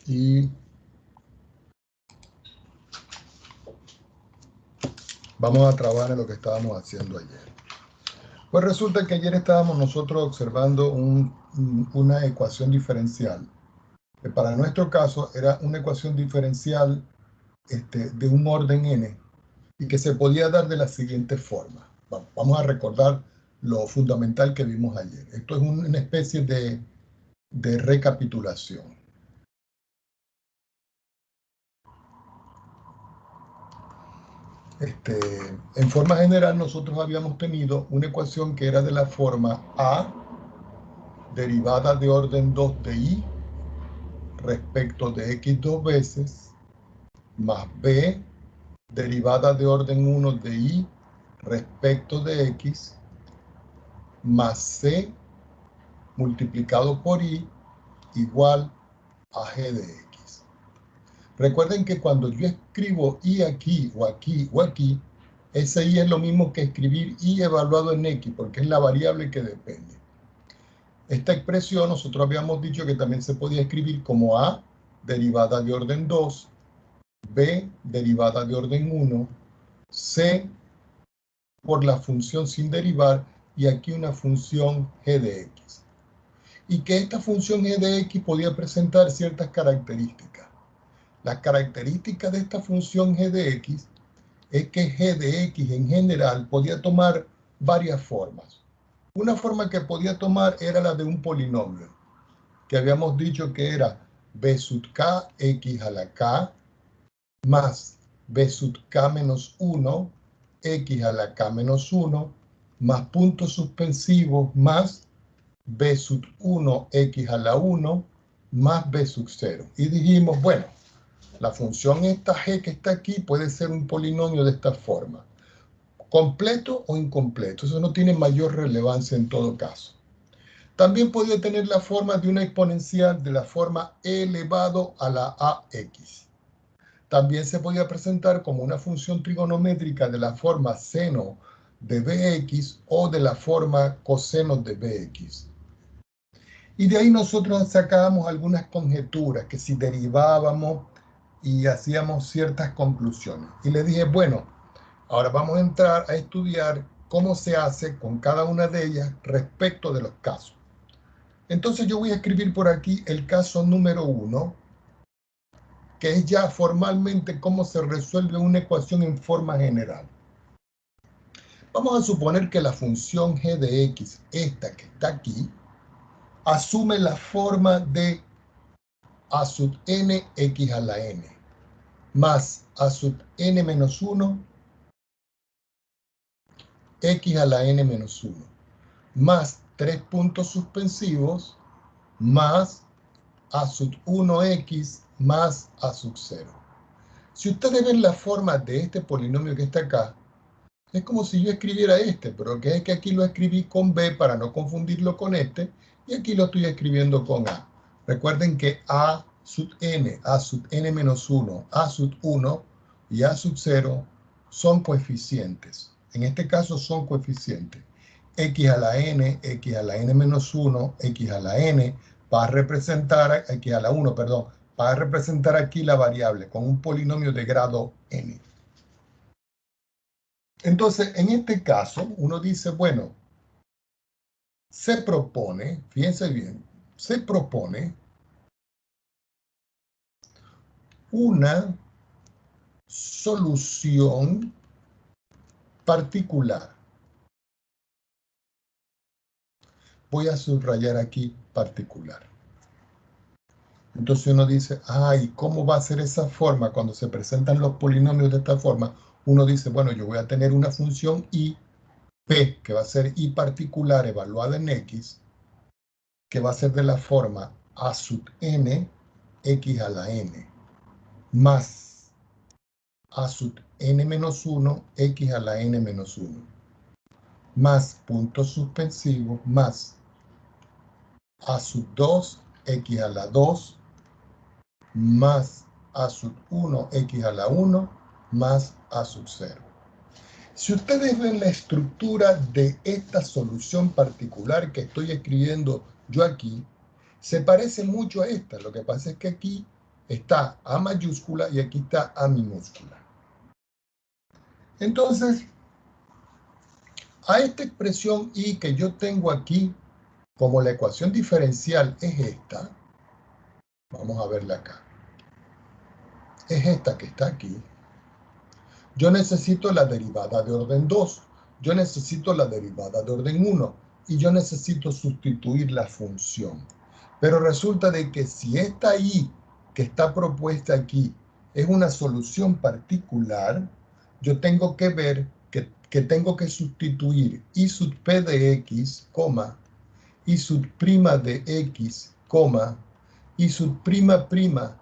Y vamos a trabajar en lo que estábamos haciendo ayer. Pues resulta que ayer estábamos nosotros observando una ecuación diferencial. Que para nuestro caso era una ecuación diferencial de un orden n y que se podía dar de la siguiente forma. Vamos a recordar lo fundamental que vimos ayer. Esto es una especie de recapitulación. En forma general, nosotros habíamos tenido una ecuación que era de la forma A, derivada de orden 2 de y, respecto de x dos veces, más b, derivada de orden 1 de y, respecto de x, más c, multiplicado por y, igual a g de x. Recuerden que cuando yo escribo y aquí, o aquí, o aquí, ese y es lo mismo que escribir y evaluado en x, porque es la variable que depende. Esta expresión nosotros habíamos dicho que también se podía escribir como a derivada de orden 2, b derivada de orden 1, c por la función sin derivar y aquí una función g de x. Y que esta función g de x podía presentar ciertas características. Las características de esta función g de x es que g de x en general podía tomar varias formas. Una forma que podía tomar era la de un polinomio, que habíamos dicho que era b sub k x a la k más b sub k menos 1 x a la k menos 1 más puntos suspensivos más b sub 1 x a la 1 más b sub 0. Y dijimos, bueno, la función esta g que está aquí puede ser un polinomio de esta forma. Completo o incompleto, eso no tiene mayor relevancia en todo caso. También podía tener la forma de una exponencial de la forma e elevado a la ax. También se podía presentar como una función trigonométrica de la forma seno de bx o de la forma coseno de bx. Y de ahí nosotros sacábamos algunas conjeturas, que si derivábamos y hacíamos ciertas conclusiones. Y le dije, bueno, ahora vamos a entrar a estudiar cómo se hace con cada una de ellas respecto de los casos. Entonces yo voy a escribir por aquí el caso número 1, que es ya formalmente cómo se resuelve una ecuación en forma general. Vamos a suponer que la función g de x, esta que está aquí, asume la forma de a sub n x a la n, más a sub n menos 1 x a la n menos 1, más 3 puntos suspensivos, más a sub 1x más a sub 0. Si ustedes ven la forma de este polinomio que está acá, es como si yo escribiera pero que es que aquí lo escribí con b para no confundirlo con y aquí lo estoy escribiendo con a. Recuerden que a sub n menos 1, a sub 1 y a sub 0 son coeficientes. En este caso son coeficientes. X a la n menos 1, x a la n, para representar, x a la 1, perdón, para representar aquí la variable con un polinomio de grado n. Entonces, en este caso, uno dice, bueno, se propone, fíjense bien, se propone una solución particular. Voy a subrayar aquí particular. Entonces uno dice, ay, ¿cómo va a ser esa forma cuando se presentan los polinomios de esta forma? Uno dice, bueno, yo voy a tener una función y p, que va a ser y particular evaluada en x, que va a ser de la forma a sub n x a la n, más a sub n menos 1 x a la n menos 1, más puntos suspensivos, más a sub 2 x a la 2, más a sub 1 x a la 1, más a sub 0. Si ustedes ven la estructura de esta solución particular que estoy escribiendo yo aquí, se parece mucho a esta. Lo que pasa es que aquí está A mayúscula y aquí está A minúscula. Entonces, a esta expresión y que yo tengo aquí, como la ecuación diferencial es esta, vamos a verla acá, es esta que está aquí, yo necesito la derivada de orden 2, yo necesito la derivada de orden 1 y yo necesito sustituir la función. Pero resulta de que si esta y que está propuesta aquí es una solución particular, yo tengo que ver que tengo que sustituir y sub p de x, y sub prima de x, y sub prima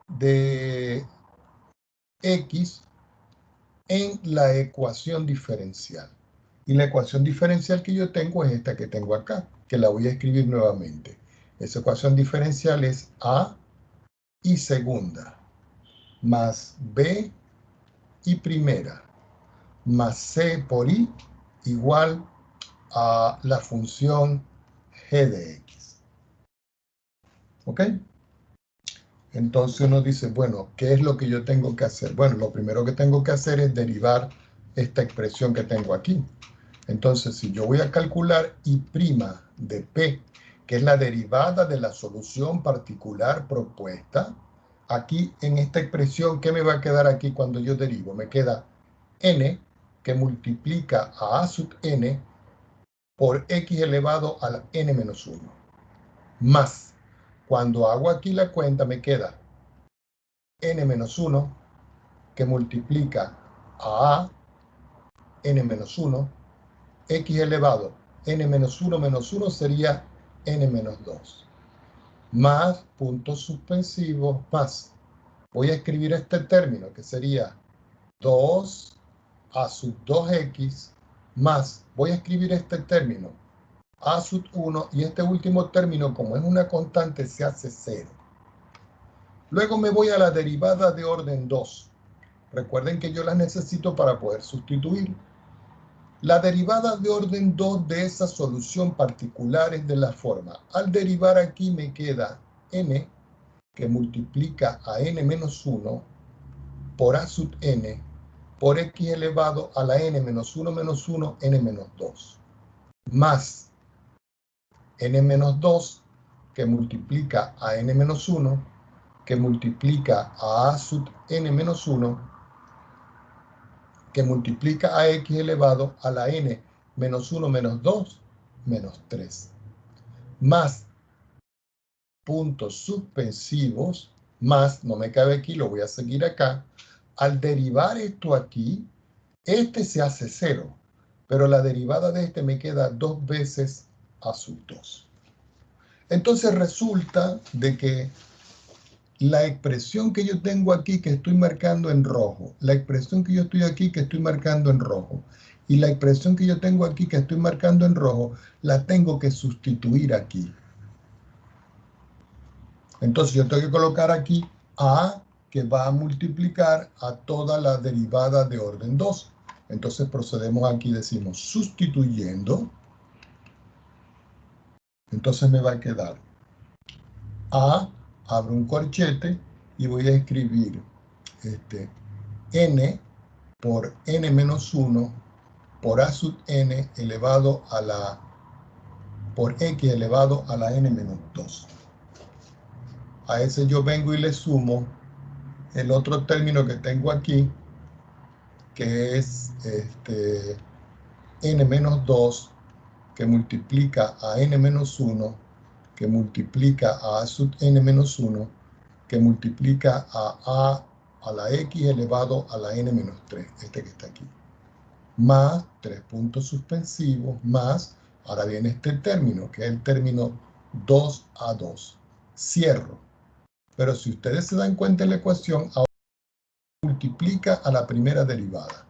de x en la ecuación diferencial. Y la ecuación diferencial que yo tengo es esta que tengo acá, que la voy a escribir nuevamente. Esa ecuación diferencial es a y segunda, más b y primera, más c por i, igual a la función g de x. ¿Ok? Entonces uno dice, bueno, ¿qué es lo que yo tengo que hacer? Bueno, lo primero que tengo que hacer es derivar esta expresión que tengo aquí. Entonces, si yo voy a calcular I' de P, que es la derivada de la solución particular propuesta, aquí en esta expresión, ¿qué me va a quedar aquí cuando yo derivo? Me queda n, que multiplica a A sub n por x elevado a la n menos 1, más, cuando hago aquí la cuenta, me queda n menos 1, que multiplica a n menos 1, x elevado n menos 1 menos 1 sería n menos 2. Más puntos suspensivos, más. Voy a escribir este término que sería 2 a sub 2x más. Voy a escribir este término a sub 1 y este último término, como es una constante, se hace 0. Luego me voy a la derivada de orden 2. Recuerden que yo las necesito para poder sustituir. La derivada de orden 2 de esa solución particular es de la forma. Al derivar aquí me queda n, que multiplica a n menos 1 por a sub n, por x elevado a la n menos 1 menos 1, n menos 2. Más n menos 2, que multiplica a n menos 1, que multiplica a sub n menos 1, que multiplica a x elevado a la n menos 1 menos 2 menos 3. Más puntos suspensivos, más, no me cabe aquí, lo voy a seguir acá. Al derivar esto aquí, este se hace 0, pero la derivada de este me queda 2 veces a sub 2. Entonces resulta de que la expresión que yo tengo aquí que estoy marcando en rojo, la expresión que yo estoy aquí que estoy marcando en rojo, y la expresión que yo tengo aquí que estoy marcando en rojo, la tengo que sustituir aquí. Entonces yo tengo que colocar aquí A, que va a multiplicar a toda la derivada de orden 2. Entonces procedemos aquí, decimos sustituyendo. Entonces me va a quedar A, abro un corchete y voy a escribir n por n menos 1 por a sub n elevado a la, por x elevado a la n menos 2. A ese yo vengo y le sumo el otro término que tengo aquí, que es n menos 2, que multiplica a n menos 1, que multiplica a sub n menos 1, que multiplica a la x elevado a la n menos 3, este que está aquí. Más 3 puntos suspensivos, más, ahora viene este término, que es el término 2a2. Cierro. Pero si ustedes se dan cuenta en la ecuación, ahora multiplica a la primera derivada.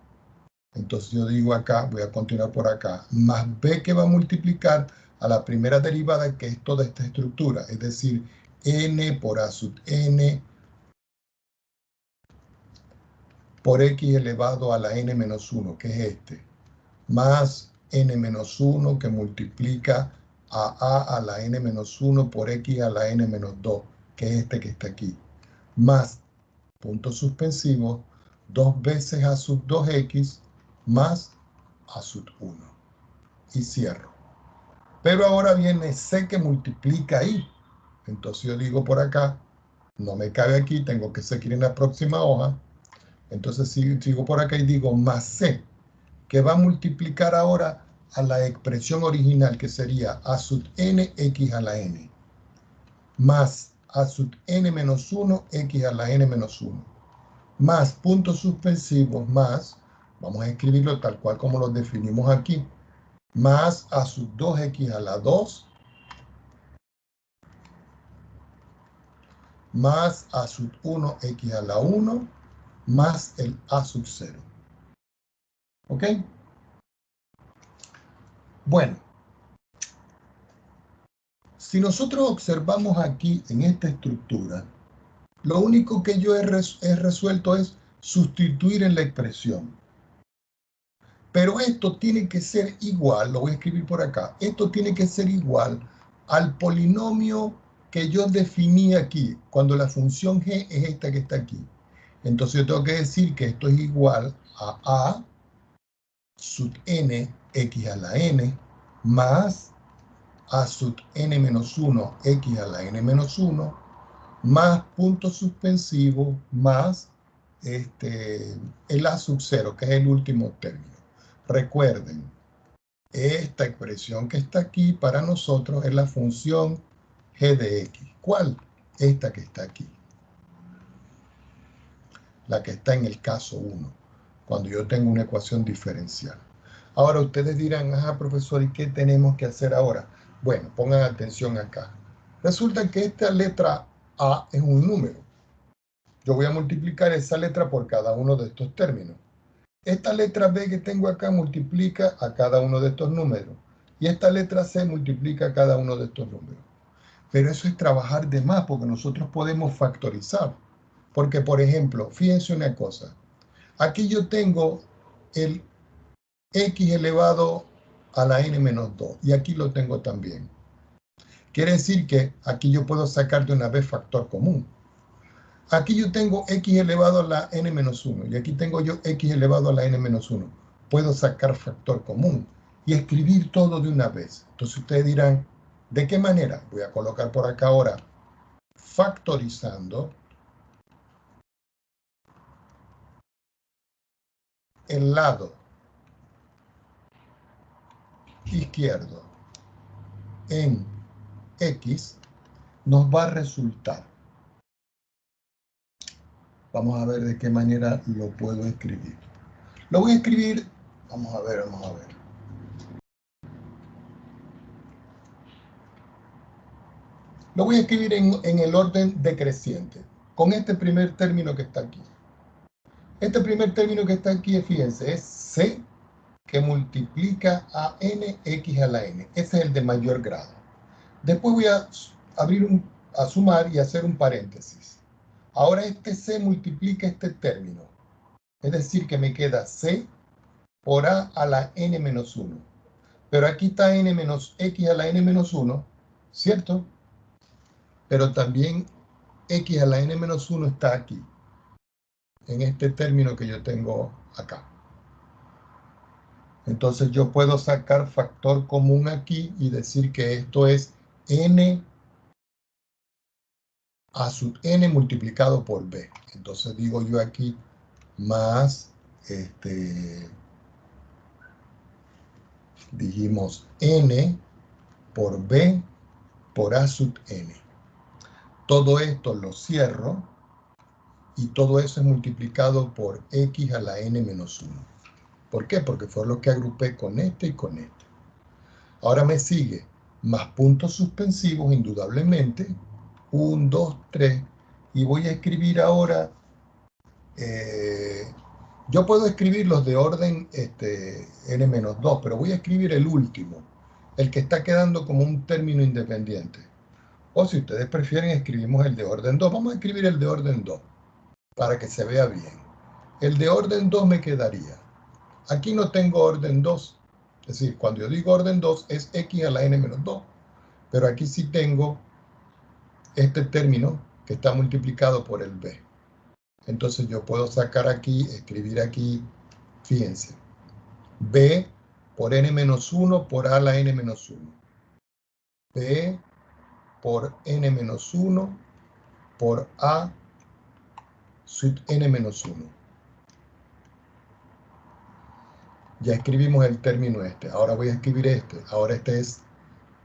Entonces yo digo acá, voy a continuar por acá, más b que va a multiplicar a la primera derivada, que es toda esta estructura, es decir, n por a sub n por x elevado a la n menos 1, que es este, más n menos 1 que multiplica a la n menos 1 por x a la n menos 2, que es este que está aquí, más puntos suspensivos, 2 veces a sub 2x más a sub 1. Y cierro. Pero ahora viene c que multiplica ahí. Entonces yo digo por acá, no me cabe aquí, tengo que seguir en la próxima hoja. Entonces sigo por acá y digo más c, que va a multiplicar ahora a la expresión original, que sería a sub n x a la n, más a sub n menos 1 x a la n menos 1, más puntos suspensivos, más, vamos a escribirlo tal cual como lo definimos aquí, más a sub 2x a la 2, más a sub 1x a la 1, más el a sub 0. ¿Ok? Bueno, si nosotros observamos aquí en esta estructura, lo único que yo he resuelto es sustituir en la expresión. Pero esto tiene que ser igual, lo voy a escribir por acá, esto tiene que ser igual al polinomio que yo definí aquí, cuando la función g es esta que está aquí. Entonces yo tengo que decir que esto es igual a sub n x a la n más a sub n menos 1 x a la n menos 1 más puntos suspensivos más el a sub 0, que es el último término. Recuerden, esta expresión que está aquí para nosotros es la función g de x. ¿Cuál? Esta que está aquí. La que está en el caso 1, cuando yo tengo una ecuación diferencial. Ahora ustedes dirán, ajá, profesor, ¿y qué tenemos que hacer ahora? Bueno, pongan atención acá. Resulta que esta letra A es un número. Yo voy a multiplicar esa letra por cada uno de estos términos. Esta letra B que tengo acá multiplica a cada uno de estos números. Y esta letra C multiplica a cada uno de estos números. Pero eso es trabajar de más, porque nosotros podemos factorizar. Porque, por ejemplo, fíjense una cosa. Aquí yo tengo el x elevado a la n menos 2. Y aquí lo tengo también. Quiere decir que aquí yo puedo sacar de una vez factor común. Aquí yo tengo x elevado a la n menos 1 y aquí tengo yo x elevado a la n menos 1. Puedo sacar factor común y escribir todo de una vez. Entonces ustedes dirán, ¿de qué manera? Voy a colocar por acá ahora factorizando el lado izquierdo en x nos va a resultar. Vamos a ver de qué manera lo puedo escribir. Lo voy a escribir, vamos a ver. Lo voy a escribir en el orden decreciente, con este primer término que está aquí. Este primer término que está aquí, fíjense, es c que multiplica a nx a la n. Ese es el de mayor grado. Después voy a a sumar y hacer un paréntesis. Ahora este c multiplica este término. Es decir, que me queda c por a la n menos 1. Pero aquí está n menos x a la n menos 1, ¿cierto? Pero también x a la n menos 1 está aquí, en este término que yo tengo acá. Entonces yo puedo sacar factor común aquí y decir que esto es n a sub n multiplicado por b. Entonces digo yo aquí más, dijimos n por b por a sub n. Todo esto lo cierro y todo eso es multiplicado por x a la n menos 1. ¿Por qué? Porque fue lo que agrupé con este y con este. Ahora me sigue más puntos suspensivos, indudablemente. 1, 2, 3. Y voy a escribir ahora, yo puedo escribir los de orden n-2, pero voy a escribir el último, el que está quedando como un término independiente. O si ustedes prefieren, escribimos el de orden 2. Vamos a escribir el de orden 2 para que se vea bien. El de orden 2 me quedaría. Aquí no tengo orden 2. Es decir, cuando yo digo orden 2 es x a la n menos 2. Pero aquí sí tengo este término que está multiplicado por el b. Entonces yo puedo sacar aquí, escribir aquí, fíjense, b por n-1 por a a la n-1. b por n-1 por a sub n-1. Ya escribimos el término este. Ahora voy a escribir este. Ahora este es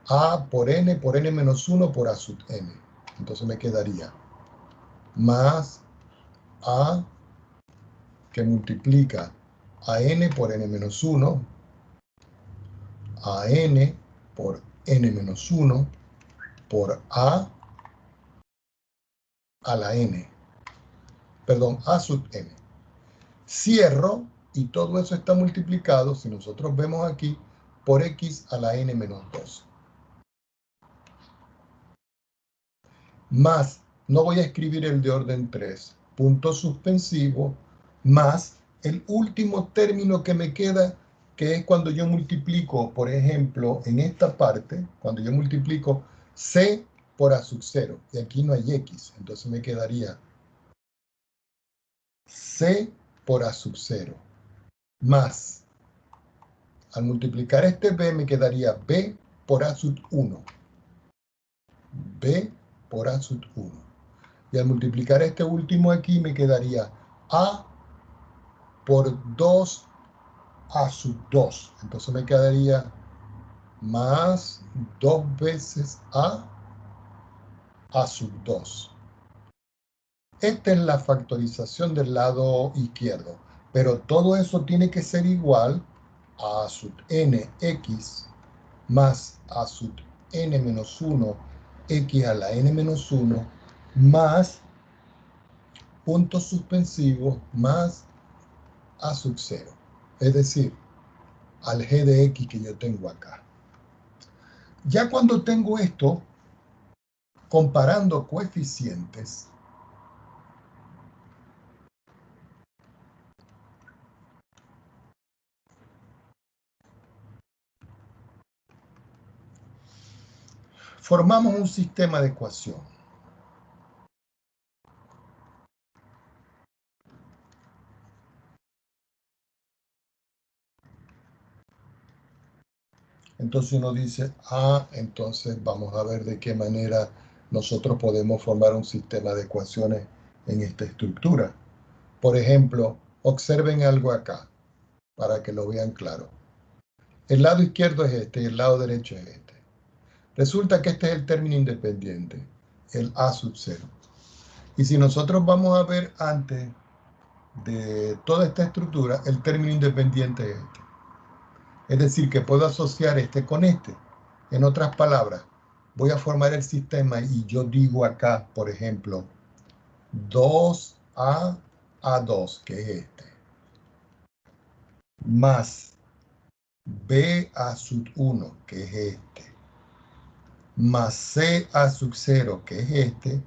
a por n-1 por a sub n. Entonces me quedaría más a que multiplica a n por n-1, a n por n-1 por a la n. Perdón, a sub n. Cierro y todo eso está multiplicado, si nosotros vemos aquí, por x a la n-2. Más, no voy a escribir el de orden 3, punto suspensivo, más el último término que me queda, que es cuando yo multiplico, por ejemplo, en esta parte, cuando yo multiplico c por a sub 0, y aquí no hay x, entonces me quedaría c por a sub 0, más, al multiplicar este b me quedaría b por a sub 1, b por a sub 1. Y al multiplicar este último aquí me quedaría a por 2 a sub 2. Entonces me quedaría más 2 veces a sub 2. Esta es la factorización del lado izquierdo. Pero todo eso tiene que ser igual a sub nx más a sub n-1 x a la n-1 más puntos suspensivos más a sub 0. Es decir, al g de x que yo tengo acá. Ya cuando tengo esto, comparando coeficientes, formamos un sistema de ecuación. Entonces uno dice, entonces vamos a ver de qué manera nosotros podemos formar un sistema de ecuaciones en esta estructura. Por ejemplo, observen algo acá, para que lo vean claro. El lado izquierdo es este y el lado derecho es este. Resulta que este es el término independiente, el a sub 0. Y si nosotros vamos a ver antes de toda esta estructura, el término independiente es este. Es decir, que puedo asociar este con este. En otras palabras, voy a formar el sistema y yo digo acá, por ejemplo, 2a a 2, que es este, más b a sub 1, que es este, más c a sub 0, que es este,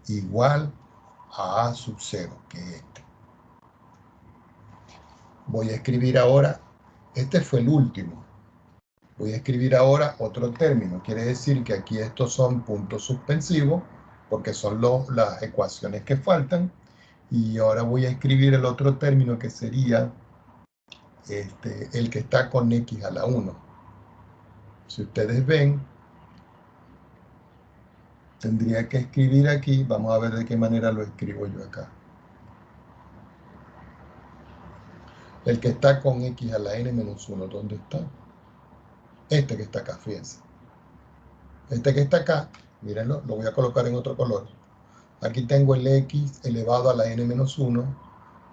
igual a sub 0, que es este. Voy a escribir ahora, este fue el último. Voy a escribir ahora otro término. Quiere decir que aquí estos son puntos suspensivos, porque son las ecuaciones que faltan. Y ahora voy a escribir el otro término que sería el que está con x a la 1. Si ustedes ven, tendría que escribir aquí, vamos a ver de qué manera lo escribo yo acá. El que está con x a la n-1, ¿dónde está? Este que está acá, fíjense. Este que está acá, mírenlo, lo voy a colocar en otro color. Aquí tengo el x elevado a la n-1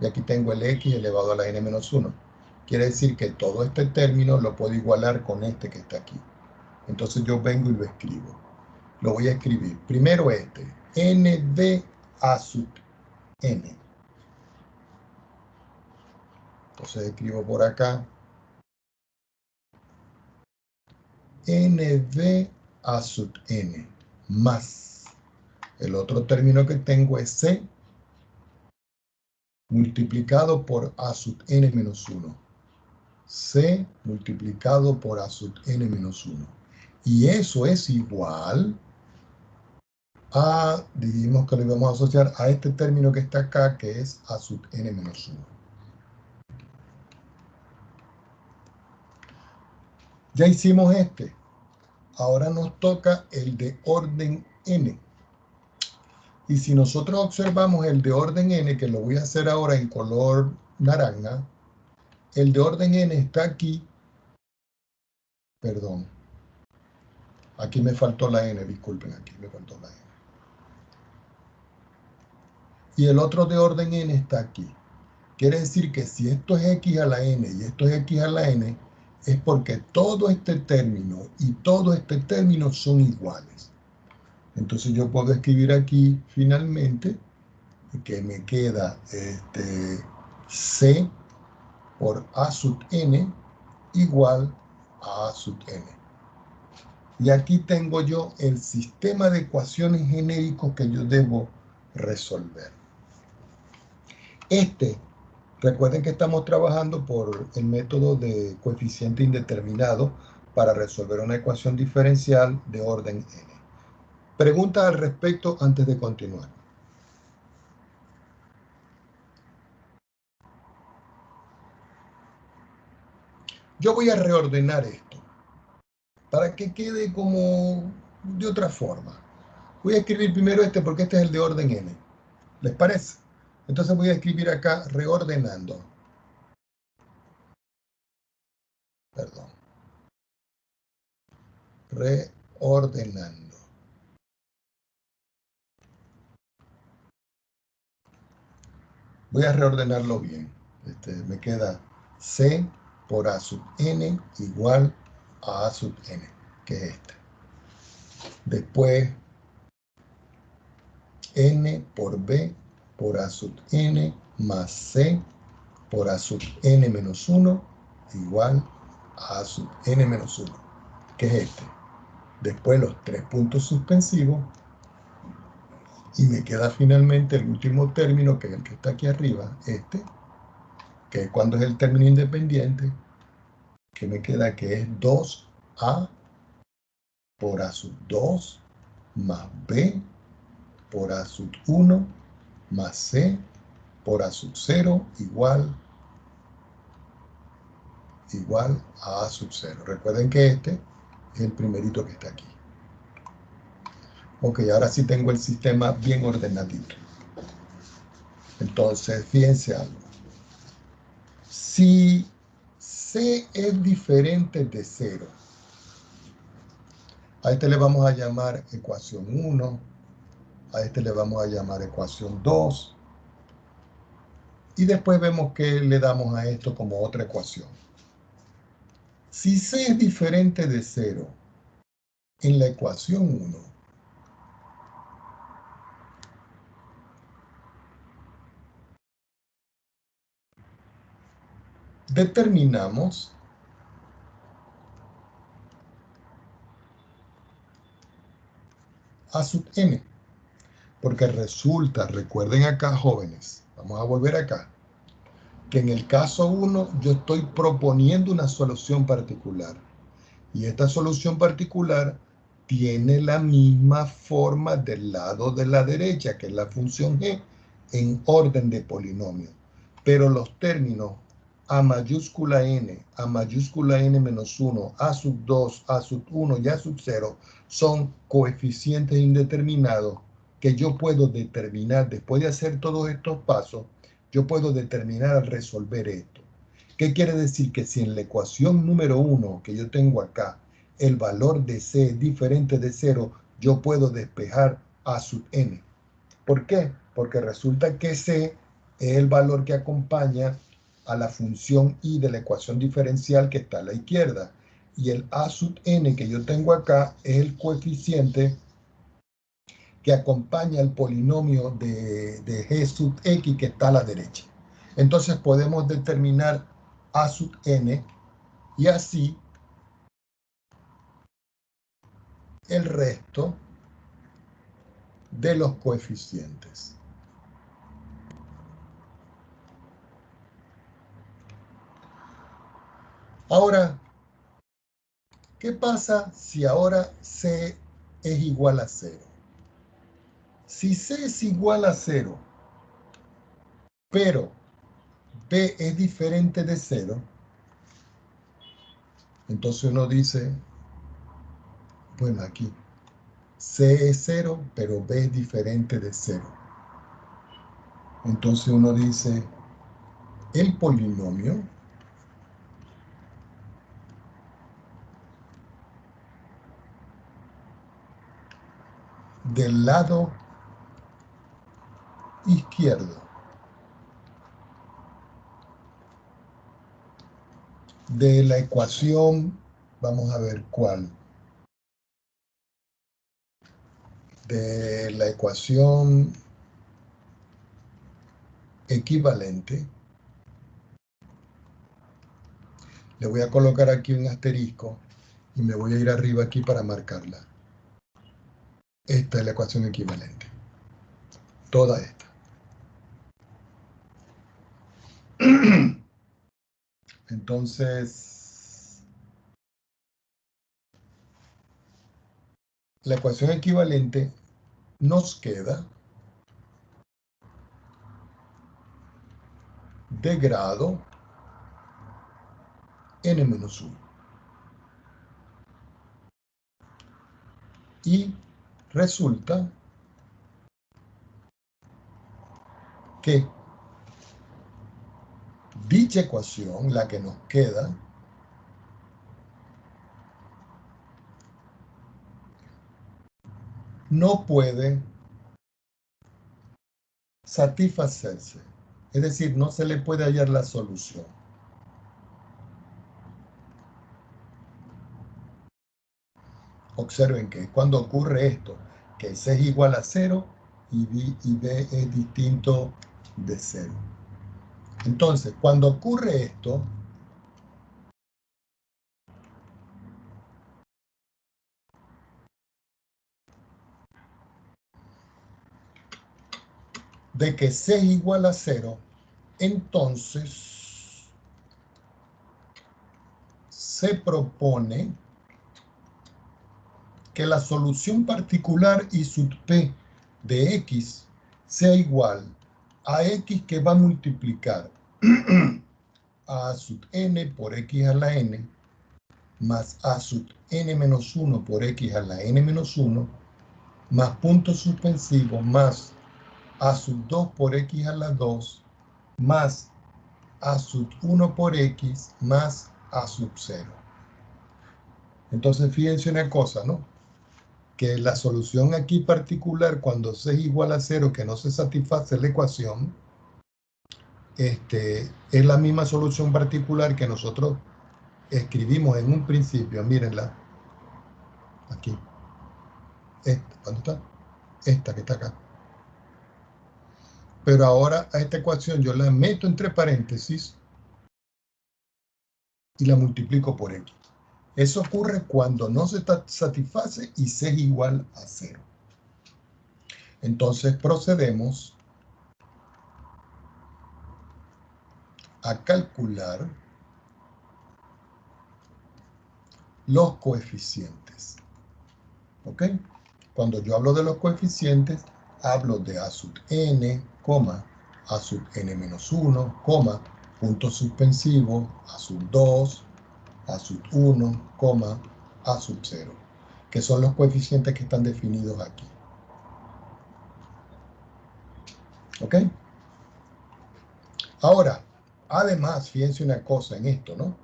y aquí tengo el x elevado a la n-1. Quiere decir que todo este término lo puedo igualar con este que está aquí. Entonces yo vengo y lo escribo. Lo voy a escribir. Primero este, n de a sub n. Entonces escribo por acá n de a sub n más el otro término que tengo es c multiplicado por a sub n-1. C multiplicado por a sub n-1. Y eso es igual A, dijimos que lo íbamos a asociar a este término que está acá, que es A sub n menos 1. Ya hicimos este. Ahora nos toca el de orden n. Y si nosotros observamos el de orden n, que lo voy a hacer ahora en color naranja, el de orden n está aquí. Perdón. Aquí me faltó la n, disculpen, aquí me faltó la n. Y el otro de orden n está aquí. Quiere decir que si esto es x a la n y esto es x a la n, es porque todo este término y todo este término son iguales. Entonces yo puedo escribir aquí finalmente que me queda c por a sub n igual a sub n. Y aquí tengo yo el sistema de ecuaciones genéricos que yo debo resolver. Recuerden que estamos trabajando por el método de coeficiente indeterminado para resolver una ecuación diferencial de orden n. Preguntas al respecto antes de continuar. Yo voy a reordenar esto para que quede como de otra forma. Voy a escribir primero este porque este es el de orden n. ¿Les parece? Entonces voy a escribir acá reordenando. Perdón. Reordenando. Voy a reordenarlo bien. Me queda c por a sub n igual a sub n, que es este. Después n por b por a sub n más c por a sub n menos 1 igual a sub n menos 1, que es este. Después los tres puntos suspensivos y me queda finalmente el último término, que es el que está aquí arriba, que es cuando es el término independiente, que me queda que es 2a por a sub 2 más b por a sub 1 más c por a sub 0 igual a sub 0. Recuerden que este es el primerito que está aquí. Ok, ahora sí tengo el sistema bien ordenadito. Entonces, fíjense algo. Si c es diferente de 0, a este le vamos a llamar ecuación 1, a este le vamos a llamar ecuación 2, y después vemos que le damos a esto como otra ecuación. Si c es diferente de 0 en la ecuación 1, determinamos a sub n, porque resulta, recuerden acá jóvenes, vamos a volver acá, que en el caso 1 yo estoy proponiendo una solución particular. Y esta solución particular tiene la misma forma del lado de la derecha, que es la función g, en orden de polinomio. Pero los términos a mayúscula n, a mayúscula n menos 1, a sub 2, a sub 1 y a sub 0 son coeficientes indeterminados que yo puedo determinar después de hacer todos estos pasos. Yo puedo determinar al resolver esto. ¿Qué quiere decir? Que si en la ecuación número 1 que yo tengo acá, el valor de c es diferente de 0, yo puedo despejar a sub n. ¿Por qué? Porque resulta que c es el valor que acompaña a la función y de la ecuación diferencial que está a la izquierda. Y el a sub n que yo tengo acá es el coeficiente que acompaña al polinomio de g sub x que está a la derecha. Entonces podemos determinar a sub n y así el resto de los coeficientes. Ahora, ¿qué pasa si ahora c es igual a 0? Si C es igual a 0, pero B es diferente de 0, entonces uno dice, bueno, aquí, C es 0, pero B es diferente de 0. Entonces uno dice, el polinomio del lado izquierdo de la ecuación, vamos a ver cuál, de la ecuación equivalente, le voy a colocar aquí un asterisco y me voy a ir arriba aquí para marcarla. Esta es la ecuación equivalente. Toda esta. Entonces, la ecuación equivalente nos queda de grado n-1. Y resulta que dicha ecuación, la que nos queda, no puede satisfacerse. Es decir, no se le puede hallar la solución. Observen que cuando ocurre esto, que C es igual a 0 y B es distinto de 0. Entonces, cuando ocurre esto, de que C es igual a 0, entonces se propone que la solución particular I sub P de X sea igual a X que va a multiplicar a sub n por X a la n más a sub n menos 1 por X a la n menos 1 más punto suspensivo más a sub 2 por X a la 2 más a sub 1 por X más a sub 0. Entonces fíjense una cosa, ¿no? Que la solución aquí particular, cuando C es igual a 0, que no se satisface la ecuación, es la misma solución particular que nosotros escribimos en un principio. Mírenla. Aquí. ¿Dónde está? Esta que está acá. Pero ahora a esta ecuación yo la meto entre paréntesis y la multiplico por X. Eso ocurre cuando no se satisface y C es igual a 0. Entonces procedemos a calcular los coeficientes. ¿Ok? Cuando yo hablo de los coeficientes, hablo de a sub n, a sub n menos 1, punto suspensivo, a sub 2, a sub 1, a sub 0, que son los coeficientes que están definidos aquí. ¿Ok? Ahora, además, fíjense una cosa en esto, ¿no?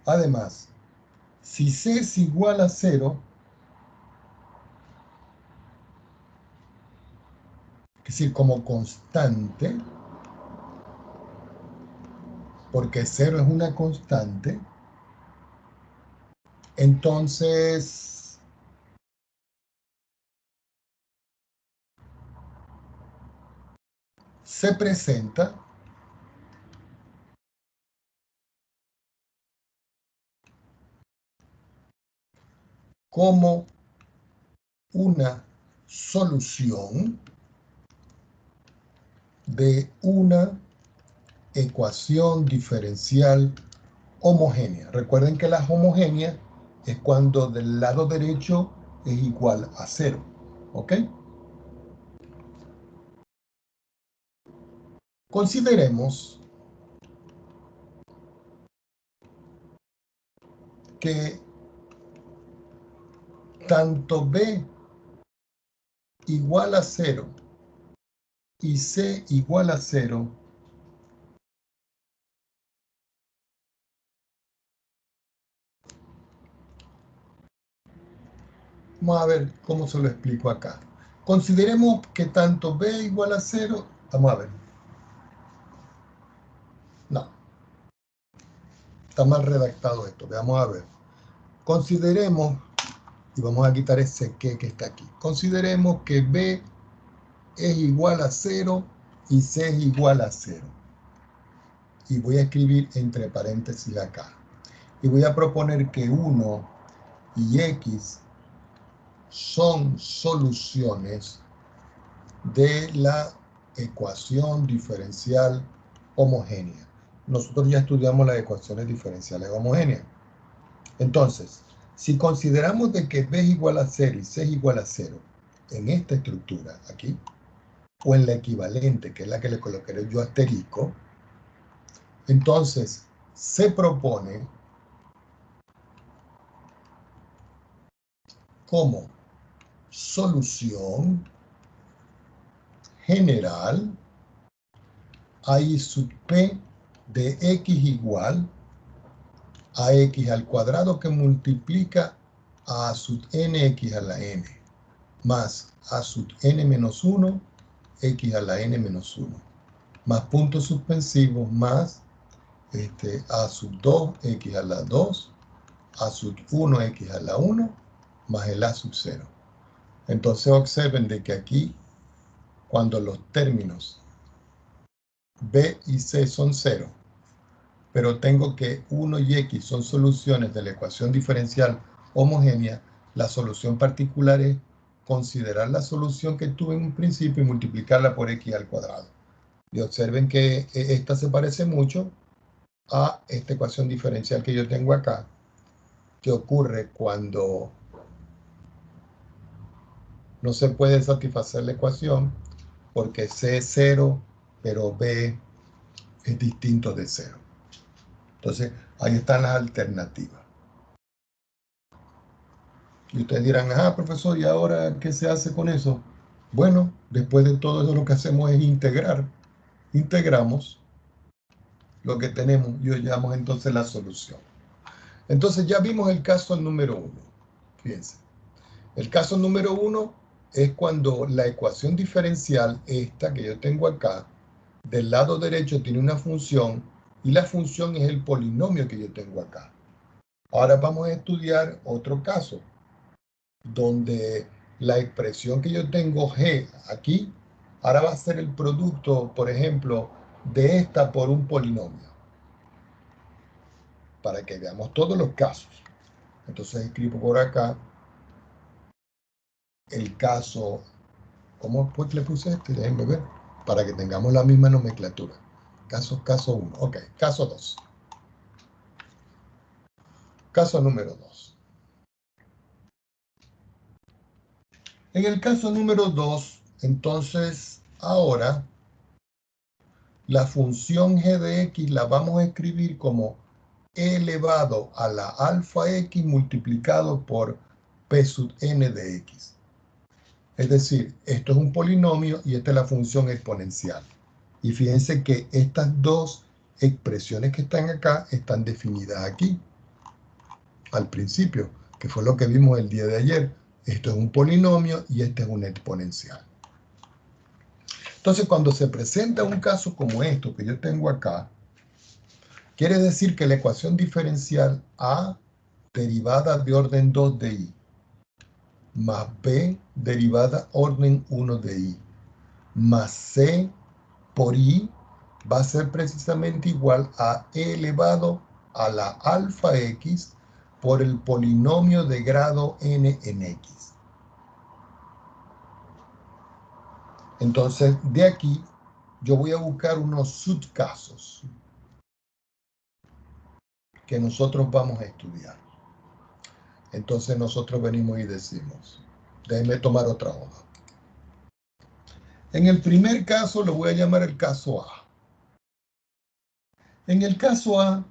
Además, si C es igual a 0, es decir, como constante, porque 0 es una constante, entonces se presenta como una solución de una ecuación diferencial homogénea. Recuerden que la homogénea es cuando del lado derecho es igual a 0. ¿Ok? Consideremos que tanto B igual a 0 y C igual a 0 vamos a ver cómo se lo explico acá. Consideremos que tanto B igual a 0, vamos a ver. No, está mal redactado esto, veamos a ver. Consideremos, y vamos a quitar ese que está aquí. Consideremos que B es igual a 0 y C es igual a 0. Y voy a escribir entre paréntesis acá. Y voy a proponer que 1 y X son soluciones de la ecuación diferencial homogénea. Nosotros ya estudiamos las ecuaciones diferenciales homogéneas. Entonces, si consideramos de que B es igual a 0 y C es igual a 0 en esta estructura aquí, o en la equivalente, que es la que le colocaré yo asterisco, entonces se propone como solución general a I sub P de X igual a X al cuadrado que multiplica a sub nx a la n más a sub n menos 1 X a la n menos 1 más puntos suspensivos más a sub 2 X a la 2 a sub 1 X a la 1 más el a sub 0. Entonces observen de que aquí, cuando los términos B y C son 0, pero tengo que 1 y X son soluciones de la ecuación diferencial homogénea, la solución particular es considerar la solución que tuve en un principio y multiplicarla por X al cuadrado. Y observen que esta se parece mucho a esta ecuación diferencial que yo tengo acá, que ocurre cuando no se puede satisfacer la ecuación porque C es 0, pero B es distinto de 0. Entonces, ahí están las alternativas. Y ustedes dirán, profesor, ¿y ahora qué se hace con eso? Bueno, después de todo eso lo que hacemos es integrar. Integramos lo que tenemos y hallamos entonces la solución. Entonces ya vimos el caso número 1. Fíjense. El caso número 1 es cuando la ecuación diferencial, esta que yo tengo acá, del lado derecho tiene una función y la función es el polinomio que yo tengo acá. Ahora vamos a estudiar otro caso, donde la expresión que yo tengo G aquí, ahora va a ser el producto, por ejemplo, de esta por un polinomio. Para que veamos todos los casos. Entonces escribo por acá el caso, ¿cómo le puse este? Déjenme ver, para que tengamos la misma nomenclatura. Caso 1, ok, caso 2. Caso número 2. En el caso número 2, entonces, ahora, la función g de x la vamos a escribir como e elevado a la alfa x multiplicado por p sub n de x. Es decir, esto es un polinomio y esta es la función exponencial. Y fíjense que estas dos expresiones que están acá están definidas aquí, al principio, que fue lo que vimos el día de ayer. Esto es un polinomio y este es una exponencial. Entonces, cuando se presenta un caso como esto que yo tengo acá, quiere decir que la ecuación diferencial A derivada de orden 2 de I más B derivada orden 1 de I más C por I va a ser precisamente igual a E elevado a la alfa X por el polinomio de grado n en X. Entonces, de aquí, yo voy a buscar unos subcasos que nosotros vamos a estudiar. Entonces, nosotros venimos y decimos, déjenme tomar otra hoja. En el primer caso, lo voy a llamar el caso A. En el caso A,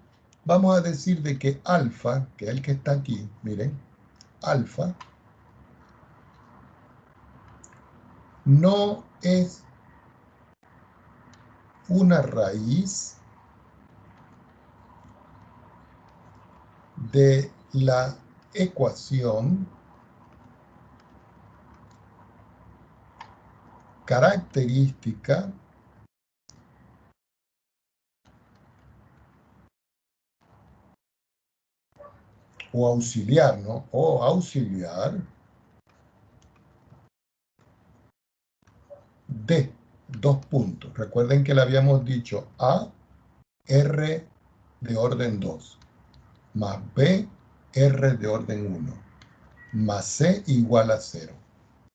vamos a decir de que alfa, que es el que está aquí, miren, alfa, no es una raíz de la ecuación característica o auxiliar, ¿no? O auxiliar de dos puntos. Recuerden que le habíamos dicho A, R de orden 2, más B, R de orden 1, más C igual a 0.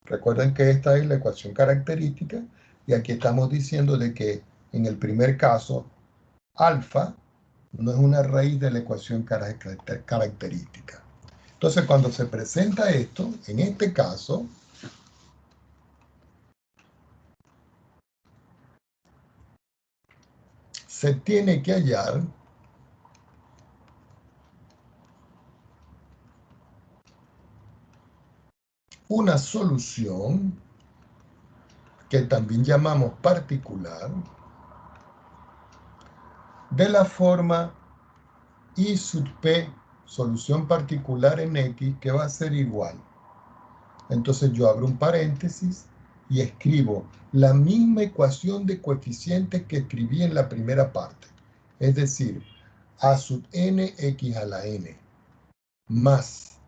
Recuerden que esta es la ecuación característica y aquí estamos diciendo de que en el primer caso, alfa no es una raíz de la ecuación característica. Entonces, cuando se presenta esto, en este caso, se tiene que hallar una solución que también llamamos particular de la forma I sub P, solución particular en X, que va a ser igual. Entonces yo abro un paréntesis y escribo la misma ecuación de coeficientes que escribí en la primera parte. Es decir, A sub n x a la n más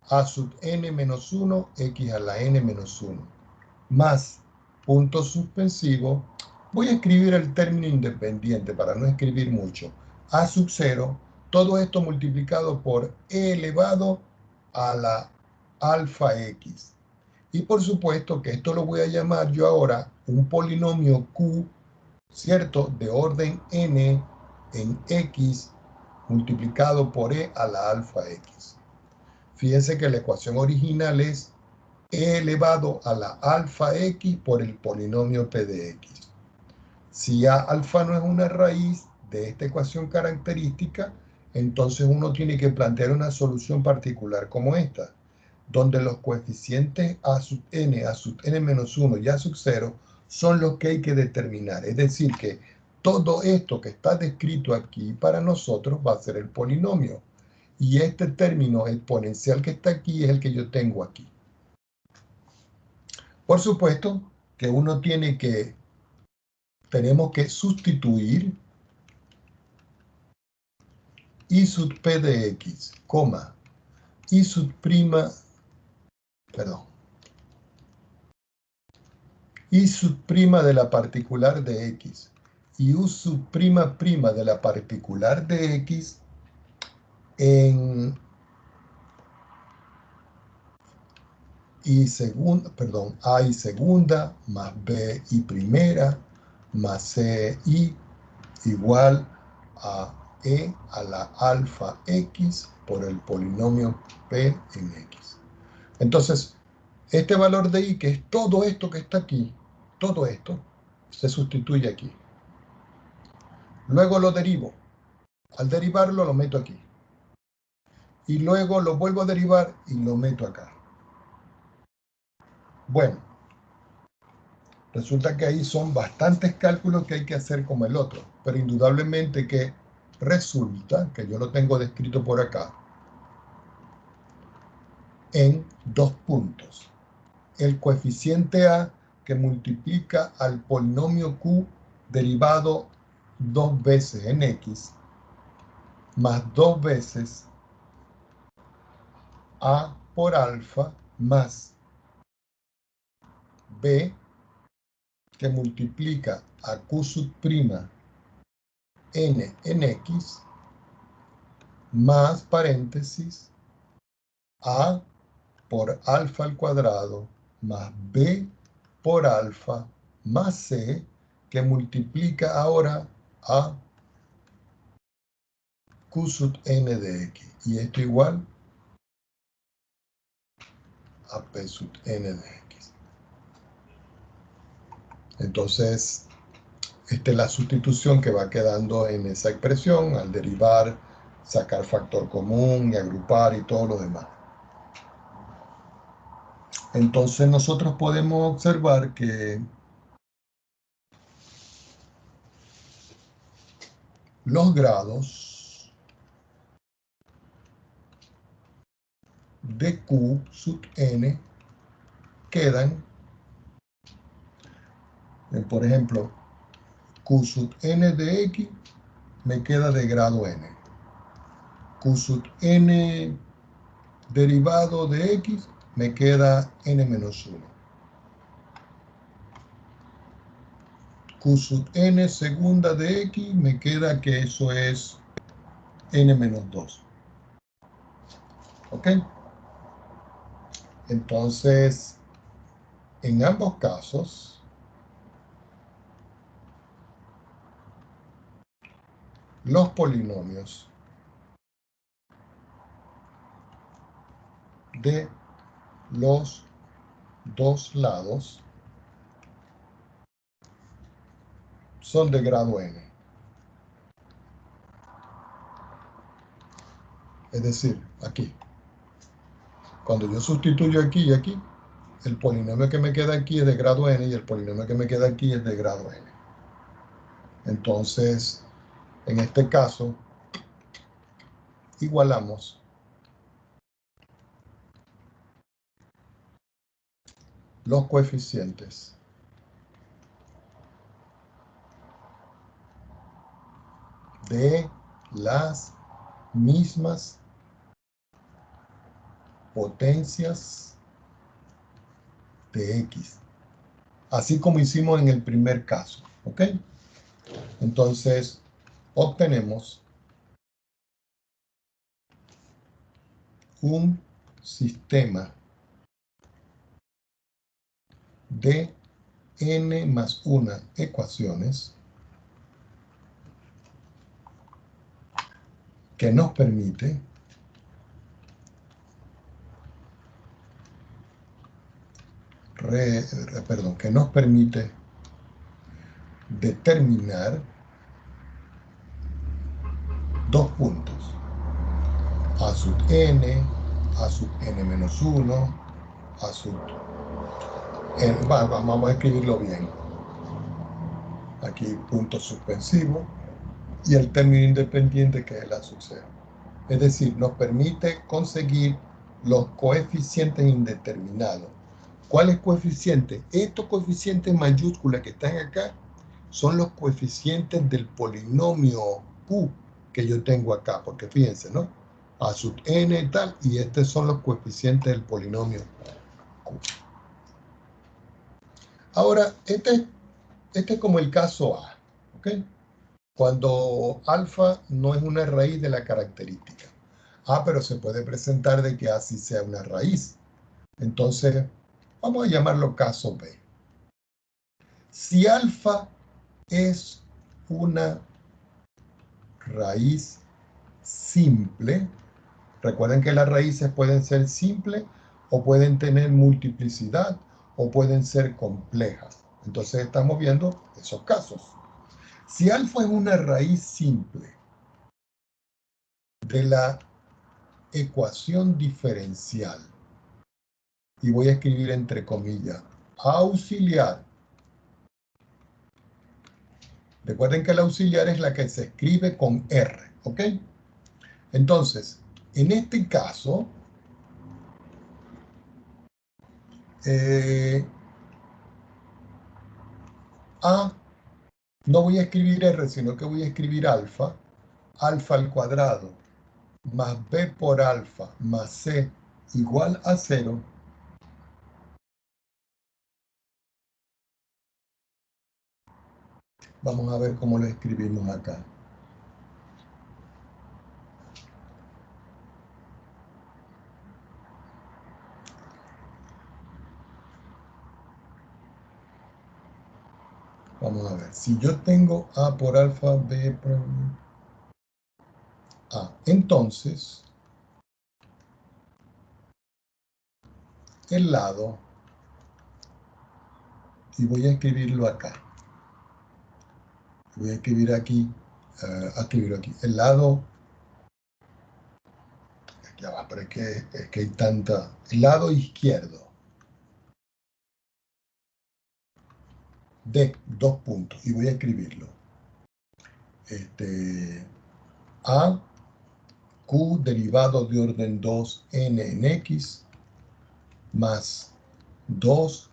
A sub n menos 1 x a la n menos 1 más punto suspensivo. Voy a escribir el término independiente para no escribir mucho. A sub 0, todo esto multiplicado por e elevado a la alfa x. Y por supuesto que esto lo voy a llamar yo ahora un polinomio Q, ¿cierto? De orden n en x multiplicado por e a la alfa x. Fíjense que la ecuación original es e elevado a la alfa x por el polinomio p de x. Si a alfa no es una raíz de esta ecuación característica, entonces uno tiene que plantear una solución particular como esta, donde los coeficientes a sub n menos 1 y a sub 0 son los que hay que determinar. Es decir, que todo esto que está descrito aquí para nosotros va a ser el polinomio. Y este término exponencial que está aquí es el que yo tengo aquí. Por supuesto que tenemos que sustituir I sub P de X, coma, I sub prima, perdón, I sub prima de la particular de X y U sub prima prima de la particular de X en A y segunda más B y primera más C y igual a e a la alfa x por el polinomio p en x. Entonces, este valor de i, que es todo esto que está aquí, todo esto, se sustituye aquí. Luego lo derivo. Al derivarlo lo meto aquí. Y luego lo vuelvo a derivar y lo meto acá. Bueno, resulta que ahí son bastantes cálculos que hay que hacer como el otro, pero indudablemente que resulta, que yo lo tengo descrito por acá, en dos puntos. El coeficiente a que multiplica al polinomio q derivado dos veces en x, más dos veces a por alfa más b que multiplica a q sub prima n en x más paréntesis a por alfa al cuadrado más b por alfa más c que multiplica ahora a q sub n de x. Y esto igual a p sub n de x. Entonces, Esta es la sustitución que va quedando en esa expresión al derivar, sacar factor común y agrupar y todo lo demás. Entonces nosotros podemos observar que los grados de Q sub n quedan, por ejemplo, Q sub n de x me queda de grado n. Q sub n derivado de x me queda n menos 1. Q sub n segunda de x me queda que eso es n menos 2. ¿Ok? Entonces, en ambos casos, los polinomios de los dos lados son de grado n. Es decir, aquí. Cuando yo sustituyo aquí y aquí, el polinomio que me queda aquí es de grado n y el polinomio que me queda aquí es de grado n. Entonces, en este caso, igualamos los coeficientes de las mismas potencias de x, así como hicimos en el primer caso, ¿ok? Entonces, obtenemos un sistema de n más 1 ecuaciones que nos permite determinar dos puntos, a sub n, a sub n menos 1, a sub n. Vamos a escribirlo bien. Aquí punto suspensivo y el término independiente que es la sub 0. Es decir, nos permite conseguir los coeficientes indeterminados. ¿Cuáles coeficientes? Estos coeficientes mayúsculas que están acá son los coeficientes del polinomio Q que yo tengo acá, porque fíjense, ¿no? A sub n y tal, y estos son los coeficientes del polinomio Q. Ahora, este es como el caso A, ¿ok? Cuando alfa no es una raíz de la característica. Pero se puede presentar de que A sí sea una raíz. Entonces, vamos a llamarlo caso B. Si alfa es una raíz simple, recuerden que las raíces pueden ser simples o pueden tener multiplicidad o pueden ser complejas. Entonces estamos viendo esos casos. Si alfa es una raíz simple de la ecuación diferencial, y voy a escribir entre comillas, auxiliar. Recuerden que la auxiliar es la que se escribe con R, ¿ok? Entonces, en este caso, A, no voy a escribir R, sino que voy a escribir alfa, alfa al cuadrado, más B por alfa, más C, igual a 0. Vamos a ver cómo lo escribimos acá. Vamos a ver, si yo tengo A por alfa, B por A, entonces el lado, y voy a escribirlo acá, Voy a escribir aquí, el lado, ya va, pero es que hay tanta, el lado izquierdo de 2 puntos, y voy a escribirlo. A, Q derivado de orden 2, n en X, más 2,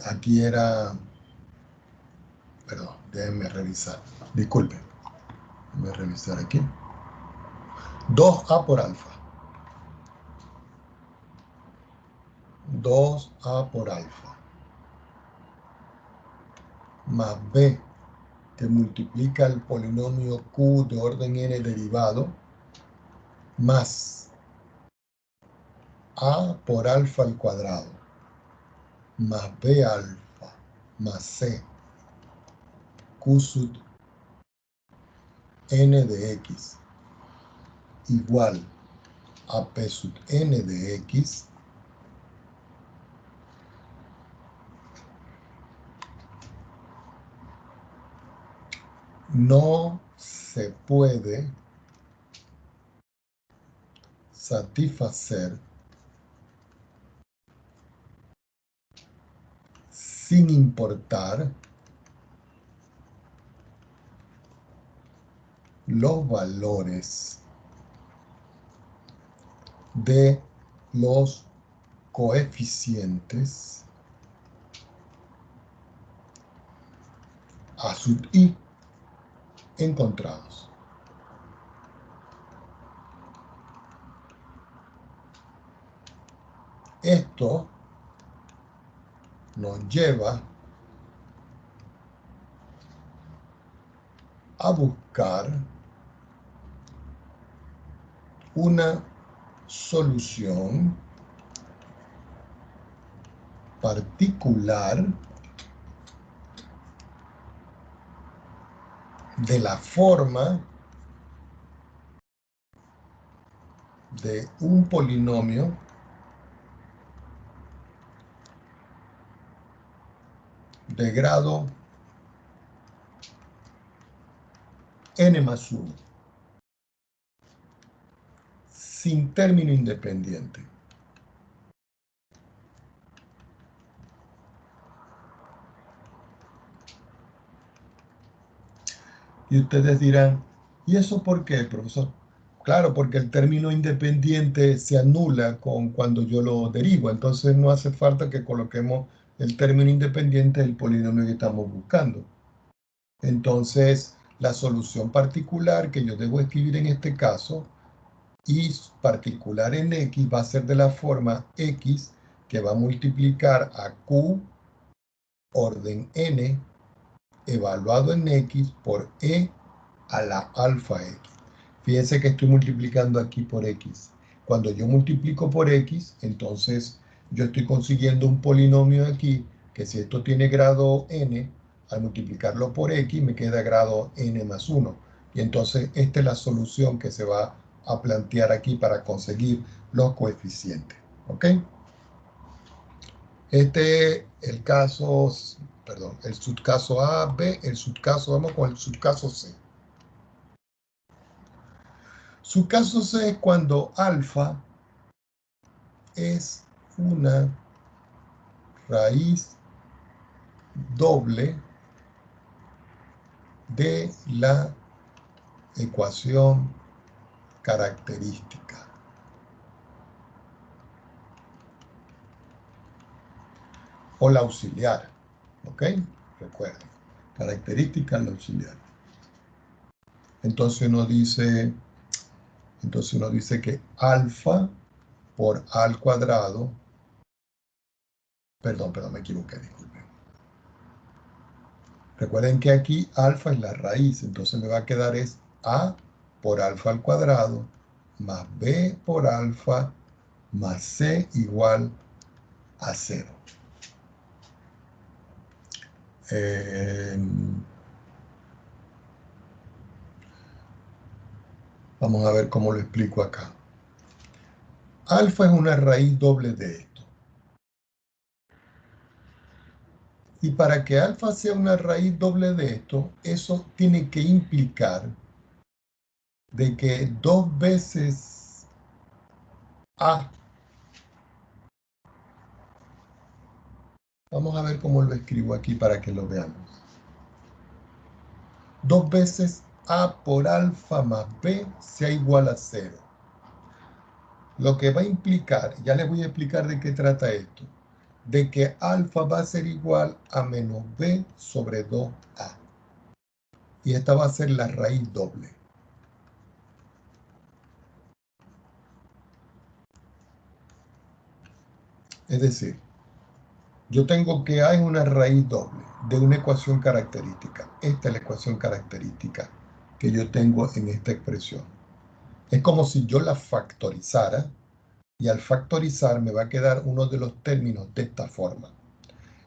aquí era, perdón, déjenme revisar, disculpen, déjenme revisar aquí, 2A por alfa, 2A por alfa, más B, que multiplica el polinomio Q de orden n derivado, más A por alfa al cuadrado, más B alfa, más C, Q sub n de X, igual a P sub n de X, no se puede satisfacer sin importar los valores de los coeficientes A sub i encontrados. Esto nos lleva a buscar una solución particular de la forma de un polinomio de grado n más 1, sin término independiente. Y ustedes dirán, ¿y eso por qué, profesor? Claro, porque el término independiente se anula cuando yo lo derivo, entonces no hace falta que coloquemos el término independiente del polinomio que estamos buscando. Entonces, la solución particular que yo debo escribir en este caso, y particular en X, va a ser de la forma X, que va a multiplicar a Q orden N evaluado en X por E a la alfa X. Fíjense que estoy multiplicando aquí por X. Cuando yo multiplico por X, entonces yo estoy consiguiendo un polinomio aquí, que si esto tiene grado n, al multiplicarlo por X me queda grado n más 1. Y entonces esta es la solución que se va a plantear aquí para conseguir los coeficientes. ¿Ok? Este es el caso, perdón, el subcaso A, B, el subcaso, vamos con el subcaso C. Subcaso C es cuando alfa es una raíz doble de la ecuación característica. O la auxiliar, ¿ok? Recuerden, característica la auxiliar. Entonces uno dice que alfa por a al cuadrado, perdón, me equivoqué, disculpen. Recuerden que aquí alfa es la raíz, entonces me va a quedar es a por alfa al cuadrado más b por alfa más c igual a 0. Vamos a ver cómo lo explico acá. Alfa es una raíz doble de esto. Y para que alfa sea una raíz doble de esto, eso tiene que implicar de que 2 veces A, vamos a ver cómo lo escribo aquí para que lo veamos. 2 veces A por alfa más B sea igual a 0. Lo que va a implicar, ya les voy a explicar de qué trata esto, de que alfa va a ser igual a menos B sobre 2A. Y esta va a ser la raíz doble. Es decir, yo tengo que A es una raíz doble de una ecuación característica. Esta es la ecuación característica que yo tengo en esta expresión. Es como si yo la factorizara y al factorizar me va a quedar uno de los términos de esta forma.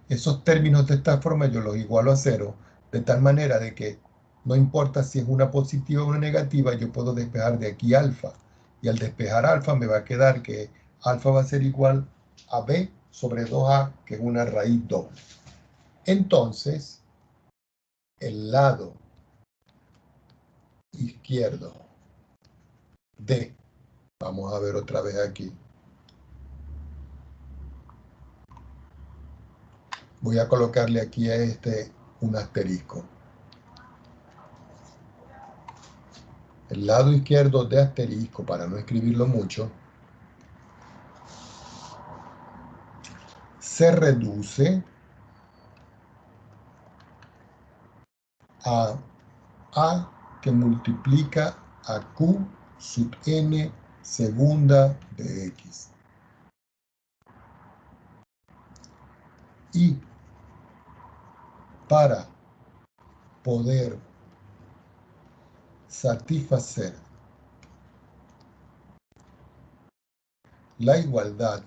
Esos términos de esta forma yo los igualo a 0, de tal manera de que no importa si es una positiva o una negativa, yo puedo despejar de aquí alfa. Y al despejar alfa me va a quedar que alfa va a ser igual a B sobre 2A, que es una raíz doble. Entonces, el lado izquierdo de, vamos a ver otra vez aquí, voy a colocarle aquí a este un asterisco. El lado izquierdo de asterisco, para no escribirlo mucho, se reduce a A que multiplica a Q sub n segunda de X. Y para poder satisfacer la igualdad,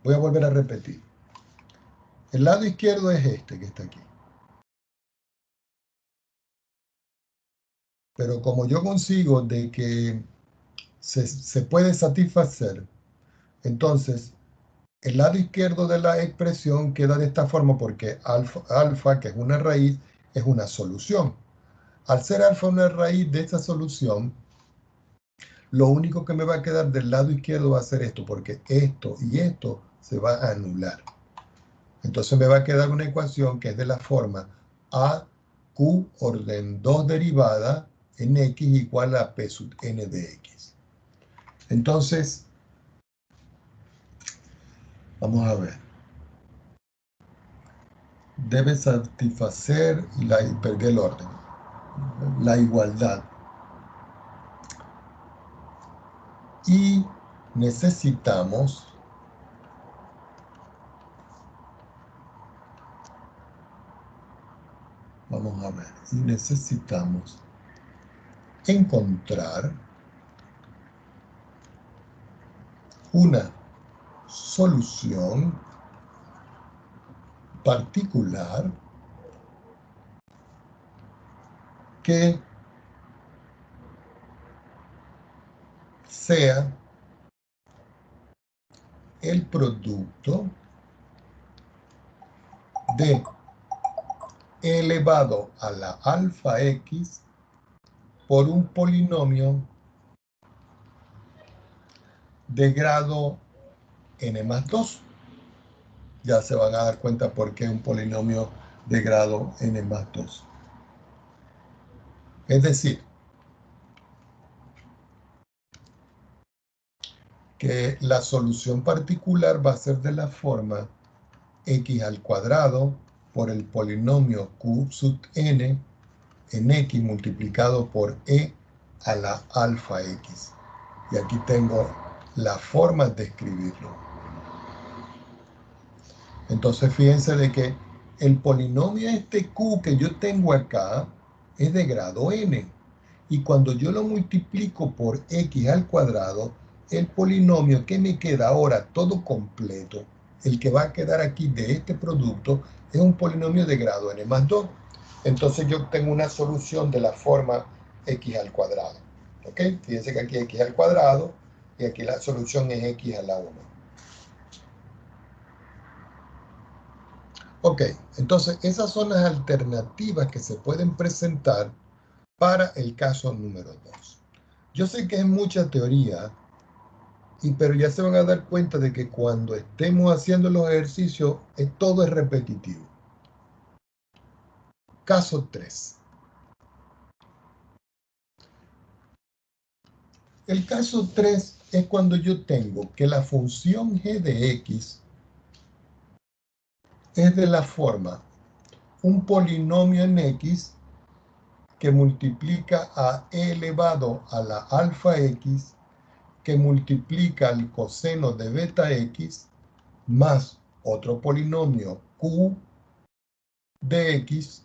voy a volver a repetir. El lado izquierdo es este que está aquí. Pero como yo consigo de que se puede satisfacer, entonces el lado izquierdo de la expresión queda de esta forma porque alfa, que es una raíz, es una solución. Al ser alfa una raíz de esta solución, lo único que me va a quedar del lado izquierdo va a ser esto, porque esto y esto se va a anular. Entonces me va a quedar una ecuación que es de la forma a q orden 2 derivada en x igual a p sub n de x. Entonces, vamos a ver. Debe satisfacer perdí el orden, la igualdad. Y necesitamos vamos a ver, y necesitamos encontrar una solución particular que sea el producto de elevado a la alfa x por un polinomio de grado n más 2. Ya se van a dar cuenta por qué un polinomio de grado n más 2. Es decir, que la solución particular va a ser de la forma x al cuadrado por el polinomio q sub n en x multiplicado por e a la alfa x. Y aquí tengo la forma de escribirlo. Entonces fíjense de que el polinomio este q que yo tengo acá es de grado n. Y cuando yo lo multiplico por x al cuadrado, el polinomio que me queda ahora todo completo, el que va a quedar aquí de este producto, es un polinomio de grado n más 2. Entonces yo tengo una solución de la forma x al cuadrado. ¿Ok? Fíjense que aquí x al cuadrado y aquí la solución es x a la 1. Ok, entonces esas son las alternativas que se pueden presentar para el caso número 2. Yo sé que es mucha teoría, pero ya se van a dar cuenta de que cuando estemos haciendo los ejercicios, todo es repetitivo. Caso 3. El caso 3 es cuando yo tengo que la función g de x es de la forma un polinomio en x que multiplica a e elevado a la alfa x que multiplica el coseno de beta x más otro polinomio q de x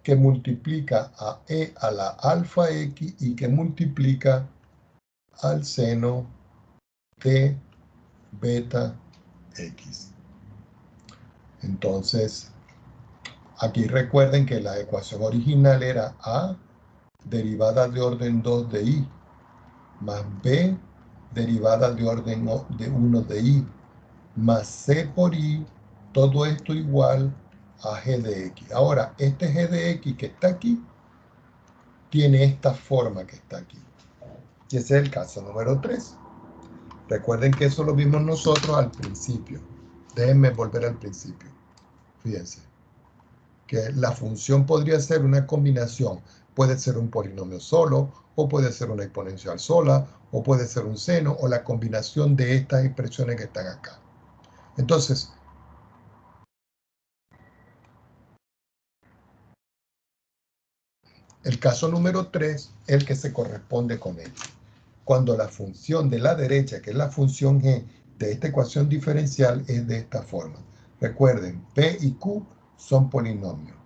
que multiplica a e a la alfa x y que multiplica al seno de beta x. Entonces, aquí recuerden que la ecuación original era a derivada de orden 2 de i más b derivada de orden de 1 de i más c por i, todo esto igual a g de x. Ahora, este g de x que está aquí tiene esta forma que está aquí. Y ese es el caso número 3. Recuerden que eso lo vimos nosotros al principio. Déjenme volver al principio. Fíjense que la función podría ser una combinación. Puede ser un polinomio solo, o puede ser una exponencial sola, o puede ser un seno, o la combinación de estas expresiones que están acá. Entonces, el caso número 3 es el que se corresponde con él. Cuando la función de la derecha, que es la función g de esta ecuación diferencial, es de esta forma. Recuerden, p y q son polinomios.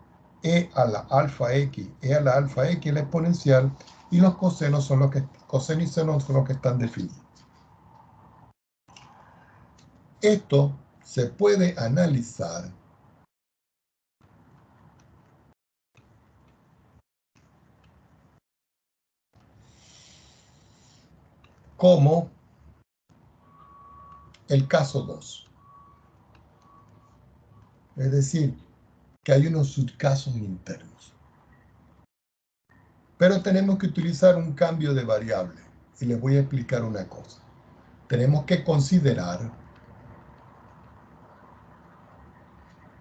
E a la alfa x, e a la alfa x es la exponencial, y los cosenos son los que, coseno y seno son los que están definidos. Esto se puede analizar como el caso 2. Es decir, que hay unos subcasos internos. Pero tenemos que utilizar un cambio de variable. Y les voy a explicar una cosa. Tenemos que considerar,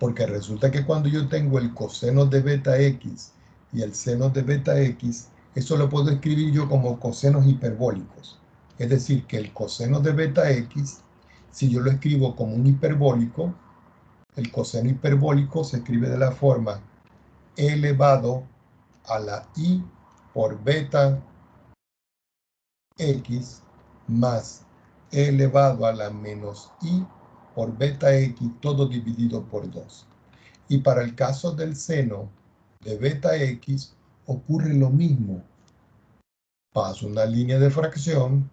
porque resulta que cuando yo tengo el coseno de beta x y el seno de beta x, eso lo puedo escribir yo como cosenos hiperbólicos. Es decir, que el coseno de beta x, si yo lo escribo como un hiperbólico, el coseno hiperbólico se escribe de la forma e elevado a la i por beta x más e elevado a la menos i por beta x, todo dividido por 2. Y para el caso del seno de beta x ocurre lo mismo. Paso una línea de fracción,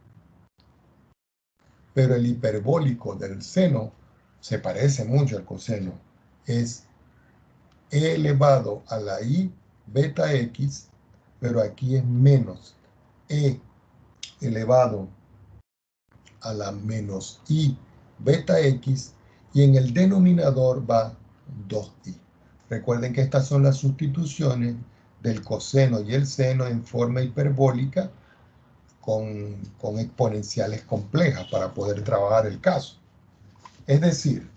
pero el hiperbólico del seno se parece mucho al coseno. Es e elevado a la i beta x, pero aquí es menos e elevado a la menos i beta x, y en el denominador va 2i. Recuerden que estas son las sustituciones del coseno y el seno en forma hiperbólica con exponenciales complejas para poder trabajar el caso. Es decir,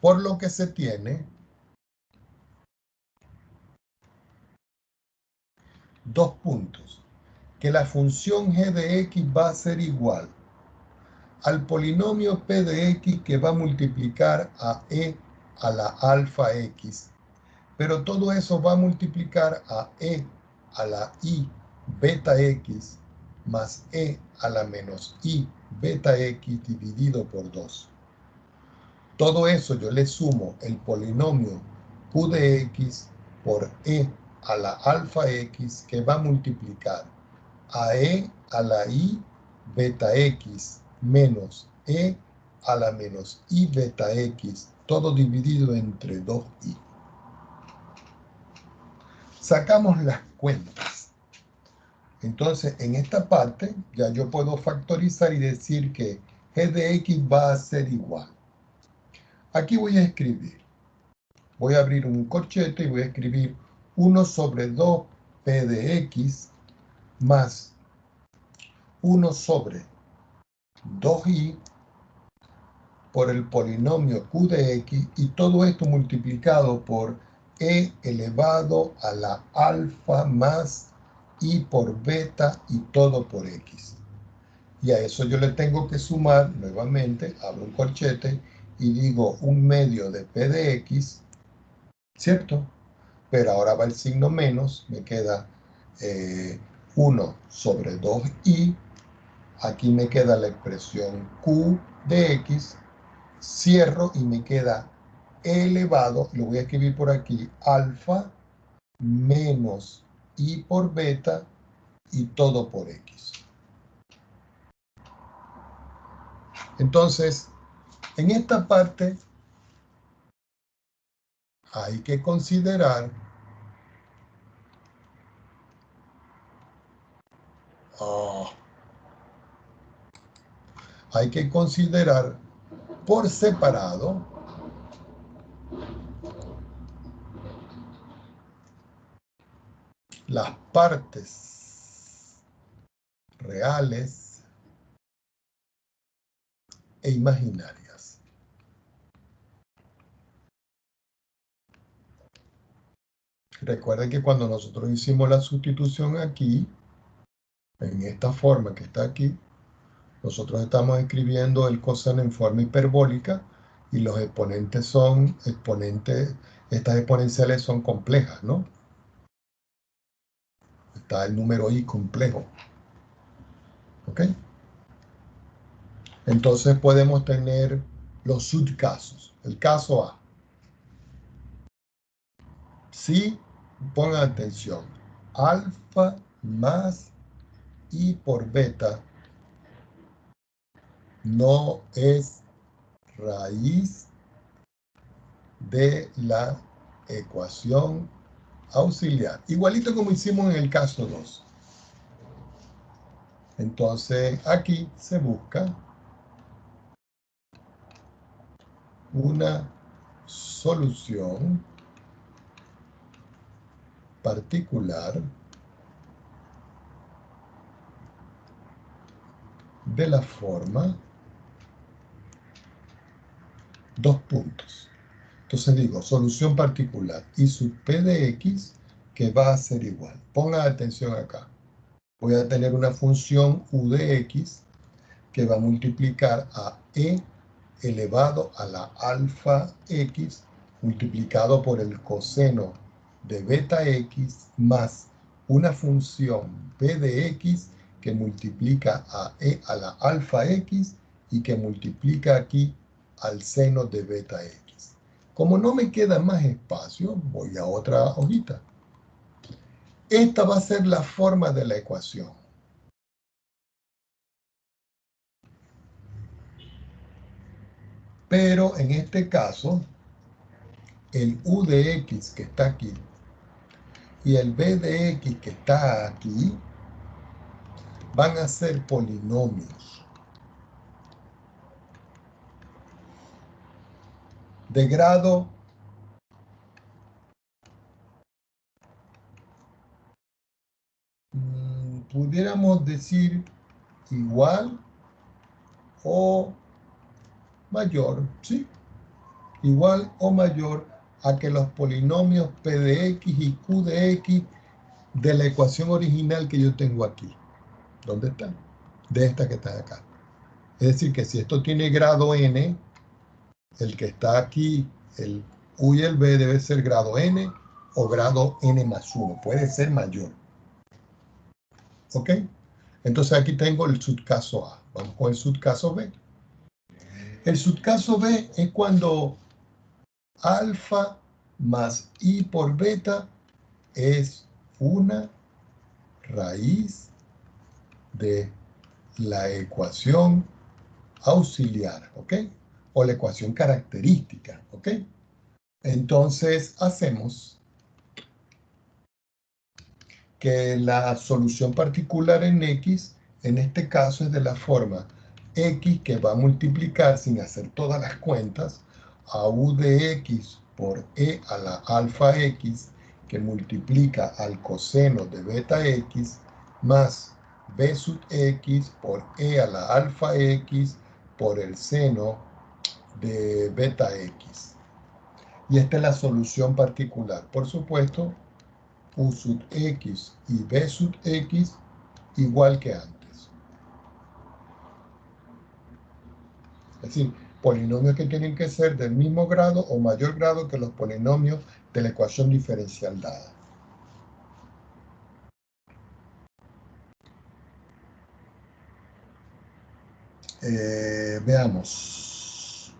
por lo que se tiene dos puntos, que la función g de x va a ser igual al polinomio p de x que va a multiplicar a e a la alfa x, pero todo eso va a multiplicar a e a la i beta x más e a la menos i beta x dividido por 2. Todo eso yo le sumo el polinomio q de x por e a la alfa x que va a multiplicar a e a la i beta x menos e a la menos i beta x, todo dividido entre 2i. Sacamos las cuentas. Entonces, en esta parte, ya yo puedo factorizar y decir que g de x va a ser igual Aquí voy a escribir. Voy a abrir un corchete y voy a escribir 1 sobre 2p de x más 1 sobre 2i por el polinomio q de x, y todo esto multiplicado por e elevado a la alfa más i por beta y todo por x. Y a eso yo le tengo que sumar nuevamente, abro un corchete y digo 1/2 de p de x, ¿cierto? Pero ahora va el signo menos, me queda 1 sobre 2i, aquí me queda la expresión q de x, cierro y me queda elevado, lo voy a escribir por aquí, alfa menos i por beta y todo por x. Entonces, en esta parte hay que considerar por separado las partes reales e imaginarias. Recuerden que cuando nosotros hicimos la sustitución aquí, en esta forma que está aquí, nosotros estamos escribiendo el coseno en forma hiperbólica y los exponentes son estas exponenciales son complejas, ¿no? Está el número i complejo. ¿Ok? Entonces podemos tener los subcasos. El caso A. Si, pongan atención, alfa más i por beta no es raíz de la ecuación auxiliar. Igualito como hicimos en el caso 2. Entonces aquí se busca una solución particular de la forma 2 puntos. Entonces digo, solución particular y sub p de x que va a ser igual. Pongan atención acá. Voy a tener una función u de x que va a multiplicar a e elevado a la alfa x multiplicado por el coseno de beta x más una función p de x que multiplica a e a la alfa x y que multiplica aquí al seno de beta x. Como no me queda más espacio, voy a otra hojita. Esta va a ser la forma de la ecuación. Pero en este caso, el u de x que está aquí y el b de x que está aquí van a ser polinomios de grado pudiéramos decir igual o mayor, ¿sí? Igual o mayor a que los polinomios p de x y q de x de la ecuación original que yo tengo aquí. ¿Dónde está? De esta que está acá. Es decir, que si esto tiene grado n, el que está aquí, el u y el b debe ser grado n o grado n más 1. Puede ser mayor. ¿Ok? Entonces aquí tengo el subcaso A. Vamos con el subcaso B. El subcaso B es cuando alfa más i por beta es una raíz de la ecuación auxiliar, ¿ok? O la ecuación característica, ¿ok? Entonces hacemos que la solución particular en x, en este caso es de la forma x que va a multiplicar sin hacer todas las cuentas, a u de x por e a la alfa x, que multiplica al coseno de beta x, más b sub x por e a la alfa x por el seno de beta x. Y esta es la solución particular. Por supuesto, u sub x y b sub x igual que antes. Es decir, polinomios que tienen que ser del mismo grado o mayor grado que los polinomios de la ecuación diferencial dada. Veamos.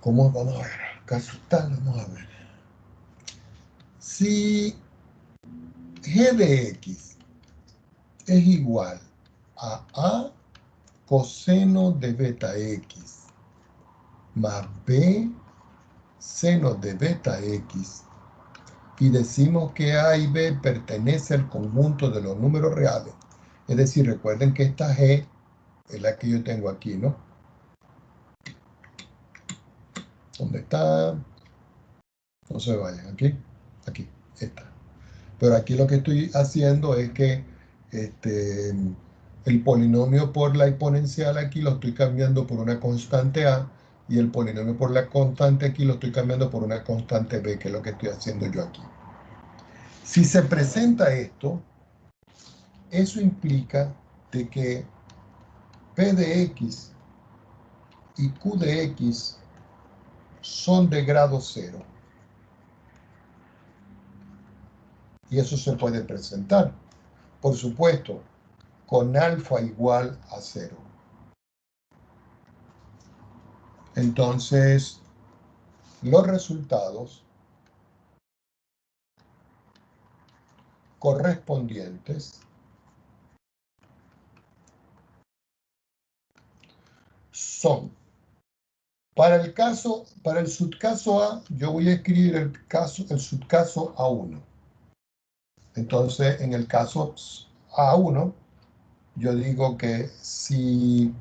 ¿Cómo? Vamos a ver. Caso tal, vamos a ver. Si g de x es igual a coseno de beta x más b seno de beta x, y decimos que a y b pertenece al conjunto de los números reales, es decir, recuerden que esta g es la que yo tengo aquí, ¿no? ¿Dónde está? No se vayan, aquí, esta. Pero aquí lo que estoy haciendo es que el polinomio por la exponencial aquí lo estoy cambiando por una constante a, y el polinomio por la constante aquí lo estoy cambiando por una constante b, que es lo que estoy haciendo yo aquí. Si se presenta esto, eso implica de que p de x y q de x son de grado cero. Y eso se puede presentar, por supuesto, con alfa igual a 0. Entonces, los resultados correspondientes son, para el subcaso A, yo voy a escribir el subcaso A1. Entonces, en el caso A1, yo digo que si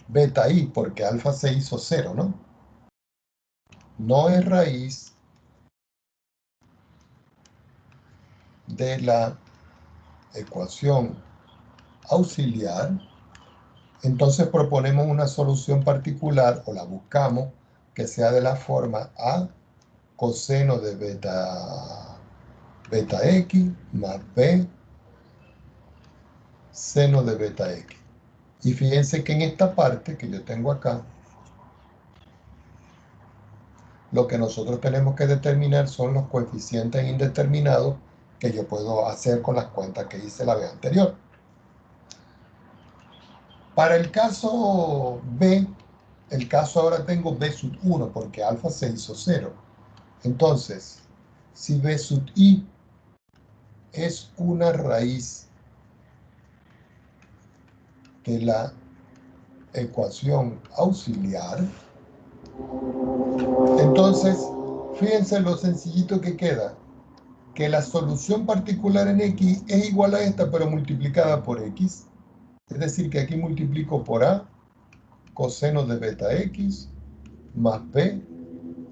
beta i, porque alfa se hizo 0, ¿no? No es raíz de la ecuación auxiliar, entonces proponemos una solución particular, o la buscamos, que sea de la forma a coseno de beta x más b seno de beta x. Y fíjense que en esta parte que yo tengo acá, lo que nosotros tenemos que determinar son los coeficientes indeterminados que yo puedo hacer con las cuentas que hice la vez anterior. Para el caso B, el caso ahora tengo B sub 1 porque alfa se hizo 0. Entonces, si B sub i es una raíz de la ecuación auxiliar, entonces, fíjense lo sencillito que queda, que la solución particular en x es igual a esta, pero multiplicada por x. Es decir, que aquí multiplico por a coseno de beta x más b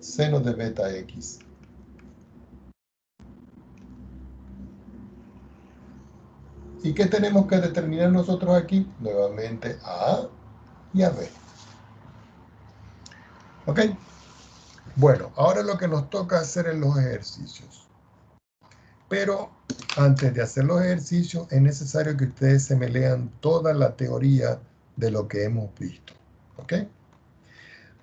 seno de beta x. ¿Y qué tenemos que determinar nosotros aquí? Nuevamente a A y a B. ¿Ok? Bueno, ahora lo que nos toca hacer en los ejercicios. Pero antes de hacer los ejercicios es necesario que ustedes se me lean toda la teoría de lo que hemos visto. ¿Ok?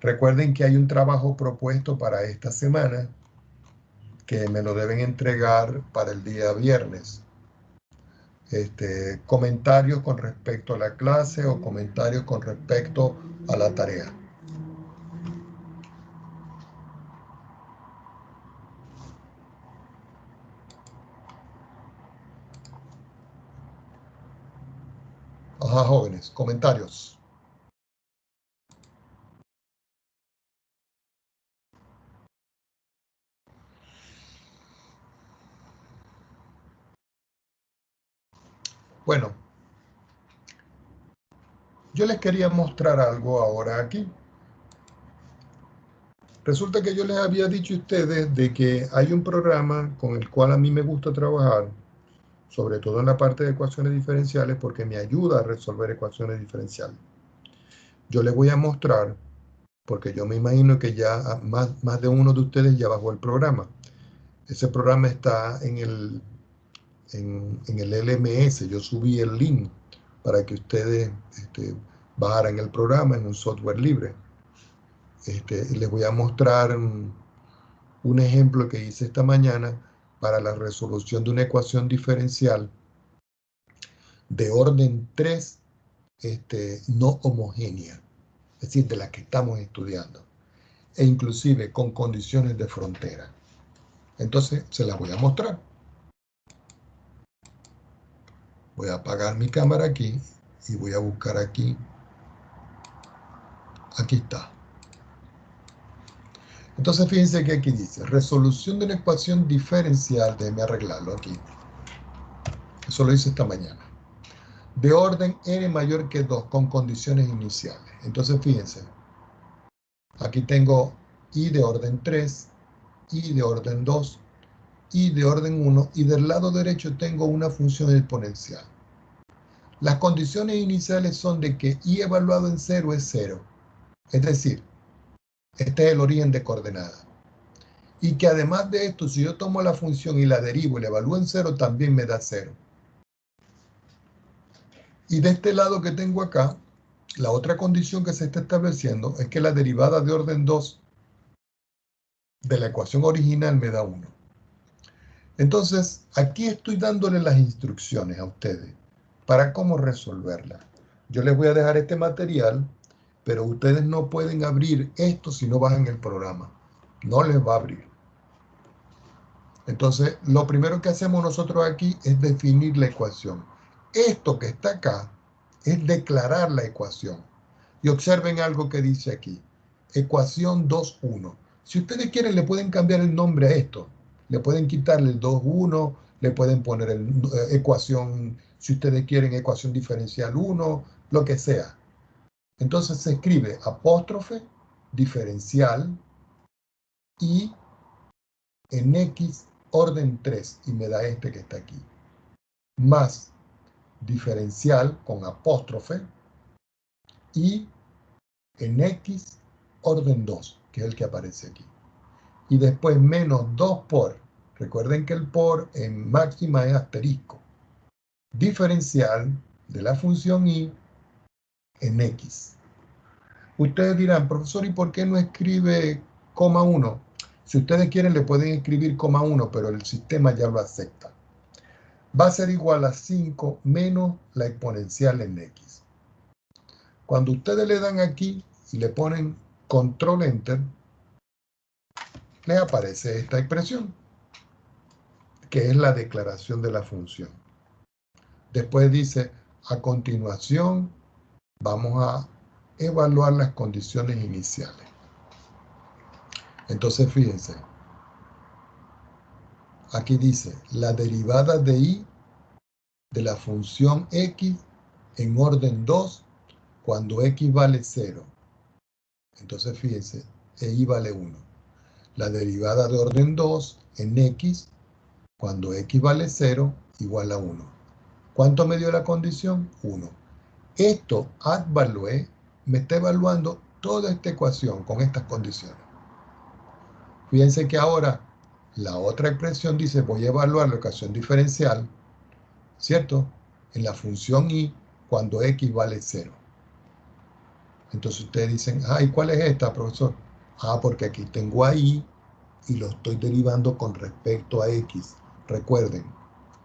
Recuerden que hay un trabajo propuesto para esta semana que me lo deben entregar para el día viernes. Comentarios con respecto a la clase o comentarios con respecto a la tarea. Ajá, jóvenes, comentarios. Bueno, yo les quería mostrar algo ahora aquí. Resulta que yo les había dicho a ustedes de que hay un programa con el cual a mí me gusta trabajar, sobre todo en la parte de ecuaciones diferenciales, porque me ayuda a resolver ecuaciones diferenciales. Yo les voy a mostrar, porque yo me imagino que ya más de uno de ustedes ya bajó el programa. Ese programa está en el LMS. Yo subí el link para que ustedes bajaran el programa en un software libre. Les voy a mostrar un ejemplo que hice esta mañana para la resolución de una ecuación diferencial de orden 3 no homogénea, es decir, de la que estamos estudiando, e inclusive con condiciones de frontera. Entonces, se las voy a mostrar. Voy a apagar mi cámara aquí y voy a buscar aquí. Aquí está. Entonces, fíjense que aquí dice, resolución de una ecuación diferencial, déjenme arreglarlo aquí. Eso lo hice esta mañana. De orden n mayor que 2 con condiciones iniciales. Entonces, fíjense. Aquí tengo y de orden 3, y de orden 2, y de orden 1, y del lado derecho tengo una función exponencial. Las condiciones iniciales son de que y evaluado en 0 es 0. Es decir, este es el origen de coordenadas. Y que además de esto, si yo tomo la función y la derivo y la evalúo en 0, también me da 0. Y de este lado que tengo acá, la otra condición que se está estableciendo es que la derivada de orden 2 de la ecuación original me da 1. Entonces, aquí estoy dándole las instrucciones a ustedes para cómo resolverla. Yo les voy a dejar este material, pero ustedes no pueden abrir esto si no bajan el programa. No les va a abrir. Entonces, lo primero que hacemos nosotros aquí es definir la ecuación. Esto que está acá es declarar la ecuación. Y observen algo que dice aquí. Ecuación 2,1. Si ustedes quieren, le pueden cambiar el nombre a esto. Le pueden quitarle el 2,1, le pueden poner ecuación, si ustedes quieren, ecuación diferencial 1, lo que sea. Entonces se escribe apóstrofe, diferencial, y en X orden 3, y me da este que está aquí, más diferencial con apóstrofe, y en X orden 2, que es el que aparece aquí. Y después menos 2 por, recuerden que el por en máxima es asterisco, diferencial de la función y en X. Ustedes dirán, profesor, ¿y por qué no escribe coma 1? Si ustedes quieren le pueden escribir coma 1, pero el sistema ya lo acepta. Va a ser igual a 5 menos la exponencial en X. Cuando ustedes le dan aquí y le ponen control enter, les aparece esta expresión, que es la declaración de la función. Después dice, a continuación vamos a evaluar las condiciones iniciales. Entonces fíjense, aquí dice, la derivada de y de la función x en orden 2 cuando x vale 0. Entonces fíjense, y vale 1. La derivada de orden 2 en x cuando x vale 0 igual a 1. ¿Cuánto me dio la condición? 1. Esto, add value, me está evaluando toda esta ecuación con estas condiciones. Fíjense que ahora la otra expresión dice, voy a evaluar la ecuación diferencial, ¿cierto? En la función y cuando x vale 0. Entonces ustedes dicen, ¿y cuál es esta, profesor? Porque aquí tengo a y lo estoy derivando con respecto a x. Recuerden,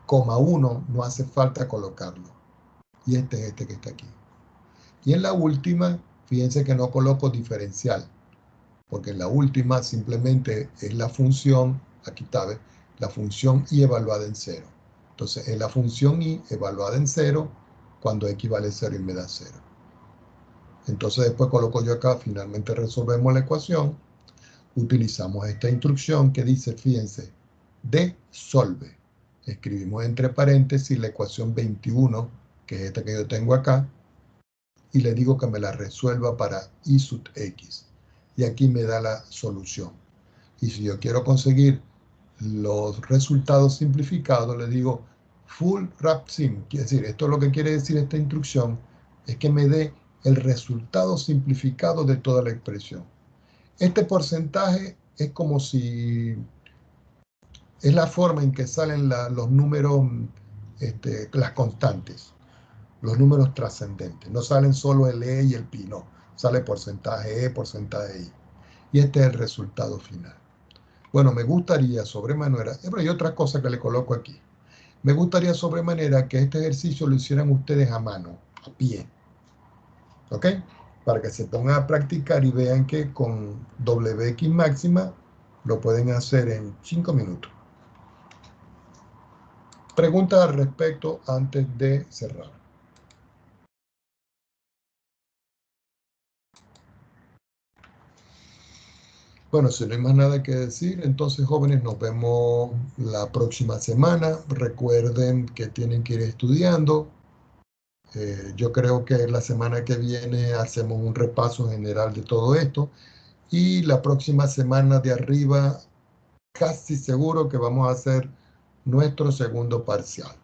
coma 1 no hace falta colocarlo. Y este es este que está aquí. Y en la última, fíjense que no coloco diferencial, porque en la última simplemente es la función, aquí está, ¿ves? La función y evaluada en 0. Entonces es la función y evaluada en 0 cuando x vale 0 y me da 0. Entonces después coloco yo acá, finalmente resolvemos la ecuación, utilizamos esta instrucción que dice, fíjense, desolve. escribimos entre paréntesis la ecuación 21, que es esta que yo tengo acá, y le digo que me la resuelva para I sub X. Y aquí me da la solución. Y si yo quiero conseguir los resultados simplificados, le digo full wrap-sim. Quiere decir, esto es lo que quiere decir esta instrucción, es que me dé el resultado simplificado de toda la expresión. Este porcentaje es como si es la forma en que salen los números, las constantes, los números trascendentes. No salen solo el E y el pi, no. Sale porcentaje E, porcentaje I. Y este es el resultado final. Bueno, me gustaría sobremanera, pero hay otra cosa que le coloco aquí. Me gustaría sobremanera que este ejercicio lo hicieran ustedes a mano, a pie. ¿Ok? Para que se pongan a practicar y vean que con WX máxima lo pueden hacer en 5 minutos. Preguntas al respecto antes de cerrar. Bueno, si no hay más nada que decir, entonces jóvenes, nos vemos la próxima semana. Recuerden que tienen que ir estudiando. Yo creo que la semana que viene hacemos un repaso general de todo esto. Y la próxima semana de arriba, casi seguro que vamos a hacer nuestro segundo parcial.